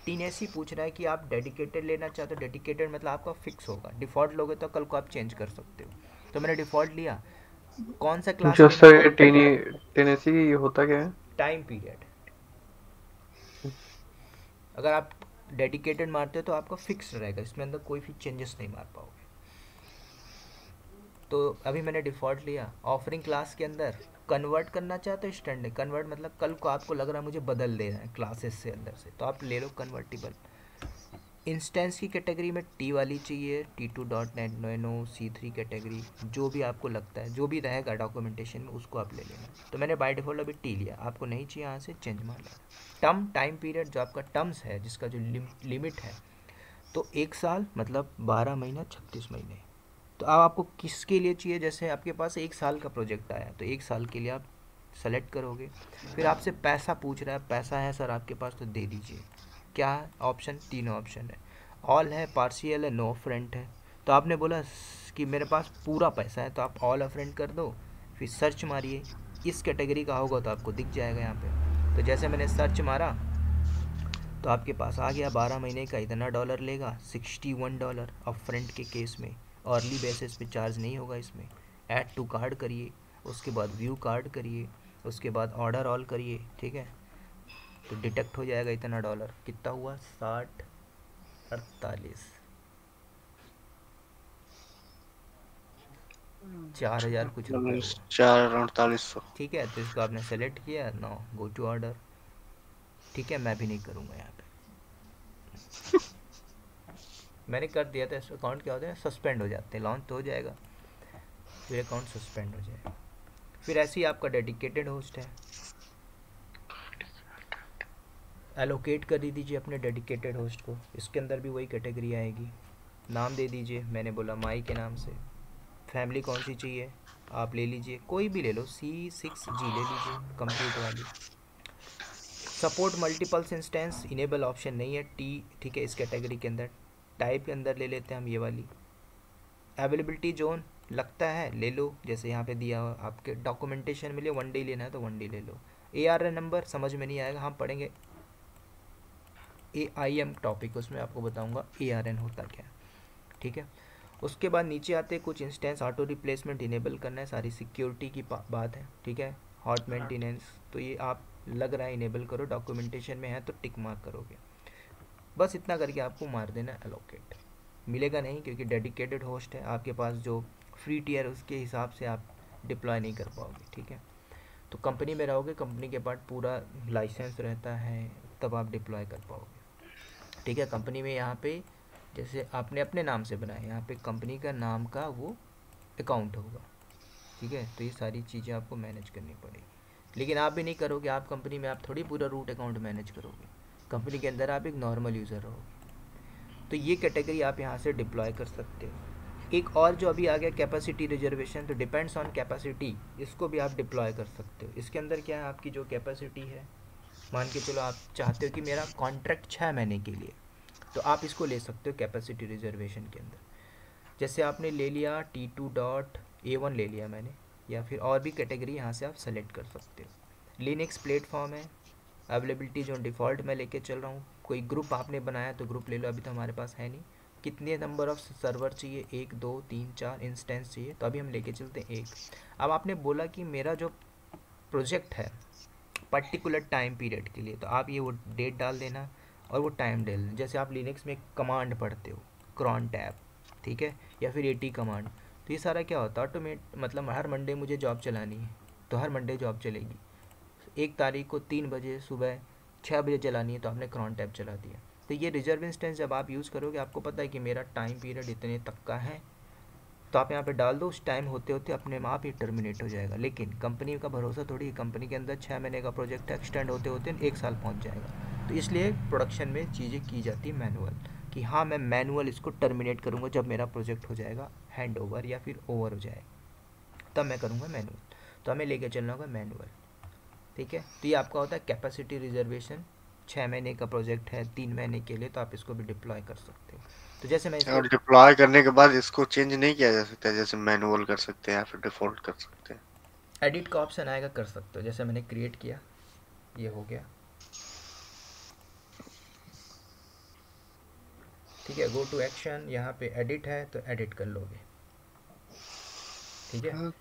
टीनेसी पूछ रहा है कि आप डेडिकेटेड लेना चाहते हो। डेडिकेटेड मतलब आपका फिक्स होगा, डिफ़ॉल्ट लोगे तो कल को आप चेंज कर सकते हो। तो मैंने डिफ़ॉल्ट लिया। कौन सा क्लास जो लेना सर है? ये टेनेसी होता क्या है? Time period. अगर आप डेडिकेटेड मारते हो तो आपका फिक्स रहेगा, इसमें अंदर कोई भी चेंजेस नहीं मार पाओगे। तो अभी मैंने डिफ़ॉल्ट लिया, ऑफरिंग क्लास के अंदर कन्वर्ट करना चाहते हो स्टैंडर्ड, कन्वर्ट मतलब कल को आपको लग रहा है मुझे बदल देना है क्लासेस से अंदर से, तो आप ले लो कन्वर्टिबल। इंस्टेंस की कैटेगरी में टी वाली चाहिए, T2.NET नैनो C3 कैटेगरी, जो भी आपको लगता है, जो भी रहेगा डॉक्यूमेंटेशन में उसको आप ले लेना। तो मैंने बाय डिफ़ॉल्ट अभी टी लिया, आपको नहीं चाहिए यहाँ से चेंज मार लेना। टर्म टाइम पीरियड जो आपका टर्म्स है, जिसका जो लिमिट है, तो 1 साल मतलब 12 महीना 36 महीने। तो अब आपको किसके लिए चाहिए, जैसे आपके पास 1 साल का प्रोजेक्ट आया तो 1 साल के लिए आप सेलेक्ट करोगे। फिर आपसे पैसा पूछ रहा है, पैसा है सर आपके पास तो दे दीजिए। क्या ऑप्शन, तीनों ऑप्शन है, ऑल है, पार्शियल है, नो फ्रंट है। तो आपने बोला कि मेरे पास पूरा पैसा है, तो आप ऑल अफ्रंट कर दो, फिर सर्च मारिए, इस कैटेगरी का होगा तो आपको दिख जाएगा यहाँ पे। तो जैसे मैंने सर्च मारा तो आपके पास आ गया 12 महीने का इतना डॉलर लेगा, $61 अपफ्रंट के केस में, अर्ली बेसिस पे चार्ज नहीं होगा इसमें। ऐड टू कार्ड करिए, उसके बाद व्यू कार्ड करिए, उसके बाद ऑर्डर ऑल करिए, ठीक है, तो डिटेक्ट हो जाएगा इतना डॉलर। कितना हुआ, 60 48 4000 कुछ रुपये हुआ, 4,4800। ठीक है। तो इसको आपने सेलेक्ट किया, नो गो टू ऑर्डर, ठीक है, मैं भी नहीं करूँगा यहाँ पे, मैंने कर दिया था। इस अकाउंट क्या होता है, सस्पेंड हो जाते हैं, लॉन्च तो हो जाएगा फिर अकाउंट सस्पेंड हो जाएगा। फिर ऐसे ही आपका डेडिकेटेड होस्ट है, एलोकेट कर दीजिए अपने डेडिकेटेड होस्ट को, इसके अंदर भी वही कैटेगरी आएगी। नाम दे दीजिए, मैंने बोला माई के नाम से। फैमिली कौन सी चाहिए आप ले लीजिए, कोई भी ले लो, C6G ले लीजिए, कंप्यूट वाली। Support multiples instance enable option नहीं है, टी, ठीक है, इस कैटेगरी के अंदर। टाइप के अंदर ले लेते हैं हम ये वाली। अवेलेबिलिटी जोन लगता है ले लो, जैसे यहाँ पे दिया हुआ आपके डॉक्यूमेंटेशन में, लिए 1 डे लेना है तो 1 डे ले लो। ARN नंबर समझ में नहीं आएगा, हम पढ़ेंगे AIM टॉपिक, उसमें आपको बताऊंगा ARN होता क्या है, ठीक है। उसके बाद नीचे आते कुछ इंस्टेंस ऑटो रिप्लेसमेंट इनेबल करना है, सारी सिक्योरिटी की बात है, ठीक है। हॉट मेंटेनेंस तो ये आप लग रहा है इनेबल करो, डॉक्यूमेंटेशन में है तो टिक मार्क करोगे, बस इतना करके आपको मार देना एलोकेट। मिलेगा नहीं क्योंकि डेडिकेटेड होस्ट है आपके पास, जो फ्री टियर उसके हिसाब से आप डिप्लॉय नहीं कर पाओगे, ठीक है। तो कंपनी में रहोगे, कंपनी के पास पूरा लाइसेंस रहता है, तब आप डिप्लॉय कर पाओगे, ठीक है। कंपनी में यहाँ पे जैसे आपने अपने नाम से बनाया, यहाँ पे कंपनी का नाम का वो अकाउंट होगा, ठीक है। तो ये सारी चीज़ें आपको मैनेज करनी पड़ेगी, लेकिन आप भी नहीं करोगे, आप कंपनी में आप थोड़ी पूरा रूट अकाउंट मैनेज करोगे, कंपनी के अंदर आप एक नॉर्मल यूज़र रहोगे। तो ये कैटेगरी आप यहाँ से डिप्लॉय कर सकते हो। एक और जो अभी आ गया कैपेसिटी रिजर्वेशन, तो डिपेंड्स ऑन कैपेसिटी, इसको भी आप डिप्लॉय कर सकते हो। इसके अंदर क्या है, आपकी जो कैपेसिटी है, मान के चलो आप चाहते हो कि मेरा कॉन्ट्रैक्ट 6 महीने के लिए, तो आप इसको ले सकते हो कैपेसिटी रिजर्वेशन के अंदर। जैसे आपने ले लिया T2.A1 ले लिया मैंने, या फिर और भी कैटेगरी यहाँ से आप सेलेक्ट कर सकते हो। लिनक्स प्लेटफॉर्म है, अवेलेबिलिटी जो डिफ़ॉल्ट मैं लेके चल रहा हूँ। कोई ग्रुप आपने बनाया तो ग्रुप ले लो, अभी तो हमारे पास है नहीं। कितने नंबर ऑफ सर्वर चाहिए, 1 2 3 4 इंस्टेंस चाहिए, तो अभी हम लेके चलते हैं 1। अब आपने बोला कि मेरा जो प्रोजेक्ट है पर्टिकुलर टाइम पीरियड के लिए, तो आप ये वो डेट डाल देना और वो टाइम डाल देना। जैसे आप लिनक्स में कमांड पढ़ते हो, क्रॉन टैब, ठीक है, या फिर AT कमांड, तो ये सारा क्या होता है ऑटोमेट, मतलब हर मंडे मुझे जॉब चलानी है तो हर मंडे जॉब चलेगी। 1 तारीख को 3 बजे सुबह 6 बजे चलानी है तो आपने क्रॉन टैब चला दिया। तो ये रिजर्व इंस्टेंस जब आप यूज़ करोगे, आपको पता है कि मेरा टाइम पीरियड इतने तक का है, तो आप यहाँ पे डाल दो, उस टाइम होते होते अपने आप ही टर्मिनेट हो जाएगा। लेकिन कंपनी का भरोसा थोड़ी, कंपनी के अंदर 6 महीने का प्रोजेक्ट है, एक्सटेंड होते होते 1 साल पहुँच जाएगा। तो इसलिए प्रोडक्शन में चीज़ें की जाती है मैनुअल, कि हाँ मैं मैनुअल इसको टर्मिनेट करूँगा जब मेरा प्रोजेक्ट हो जाएगा हैंड ओवर या फिर ओवर हो जाएगा, तब मैं करूँगा मैनुअल। तो हमें लेके चलना होगा मैनुअल, ठीक है। तो ये आपका होता है कैपेसिटी रिजर्वेशन। 6 महीने का प्रोजेक्ट है, 3 महीने के लिए, तो आप इसको भी डिप्लॉय कर सकते हो। तो जैसे मैं इसको और डिप्लॉय करने के बाद इसको चेंज नहीं किया जा सकता, जैसे मैनुअल कर सकते हैं या फिर डिफॉल्ट कर सकते हैं। एडिट का ऑप्शन आएगा, कर सकते हो। जैसे मैंने क्रिएट किया, ये हो गया, ठीक है। गो टू एक्शन, यहाँ पे एडिट है तो एडिट कर लोगे, ठीक है।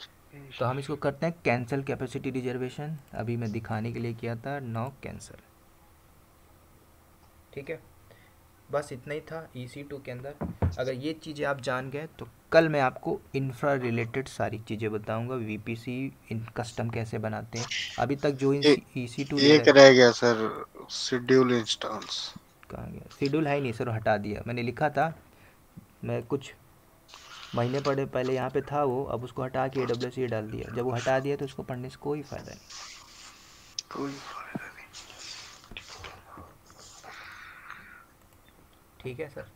तो हम इसको करते हैं कैंसिल कैपेसिटी रिजर्वेशन, अभी मैं दिखाने के लिए किया था, नाउ कैंसिल, ठीक है। बस इतना ही था EC2 के अंदर। अगर ये चीज़ें आप जान गए तो कल मैं आपको इंफ्रा रिलेटेड सारी चीज़ें बताऊंगा, वीपीसी इन कस्टम कैसे बनाते हैं। अभी तक जो ए- EC2 एक रह गया सर, शेड्यूल इंस्टेंस। कहाँ गया? शेड्यूल है ही नहीं सर, हटा दिया मैंने, लिखा था मैं कुछ महीने पहले यहाँ पे था वो, अब उसको हटा के AWS डाल दिया। जब वो हटा दिया तो उसको पढ़ने से कोई फ़ायदा नहीं। कोई ठीक है सर।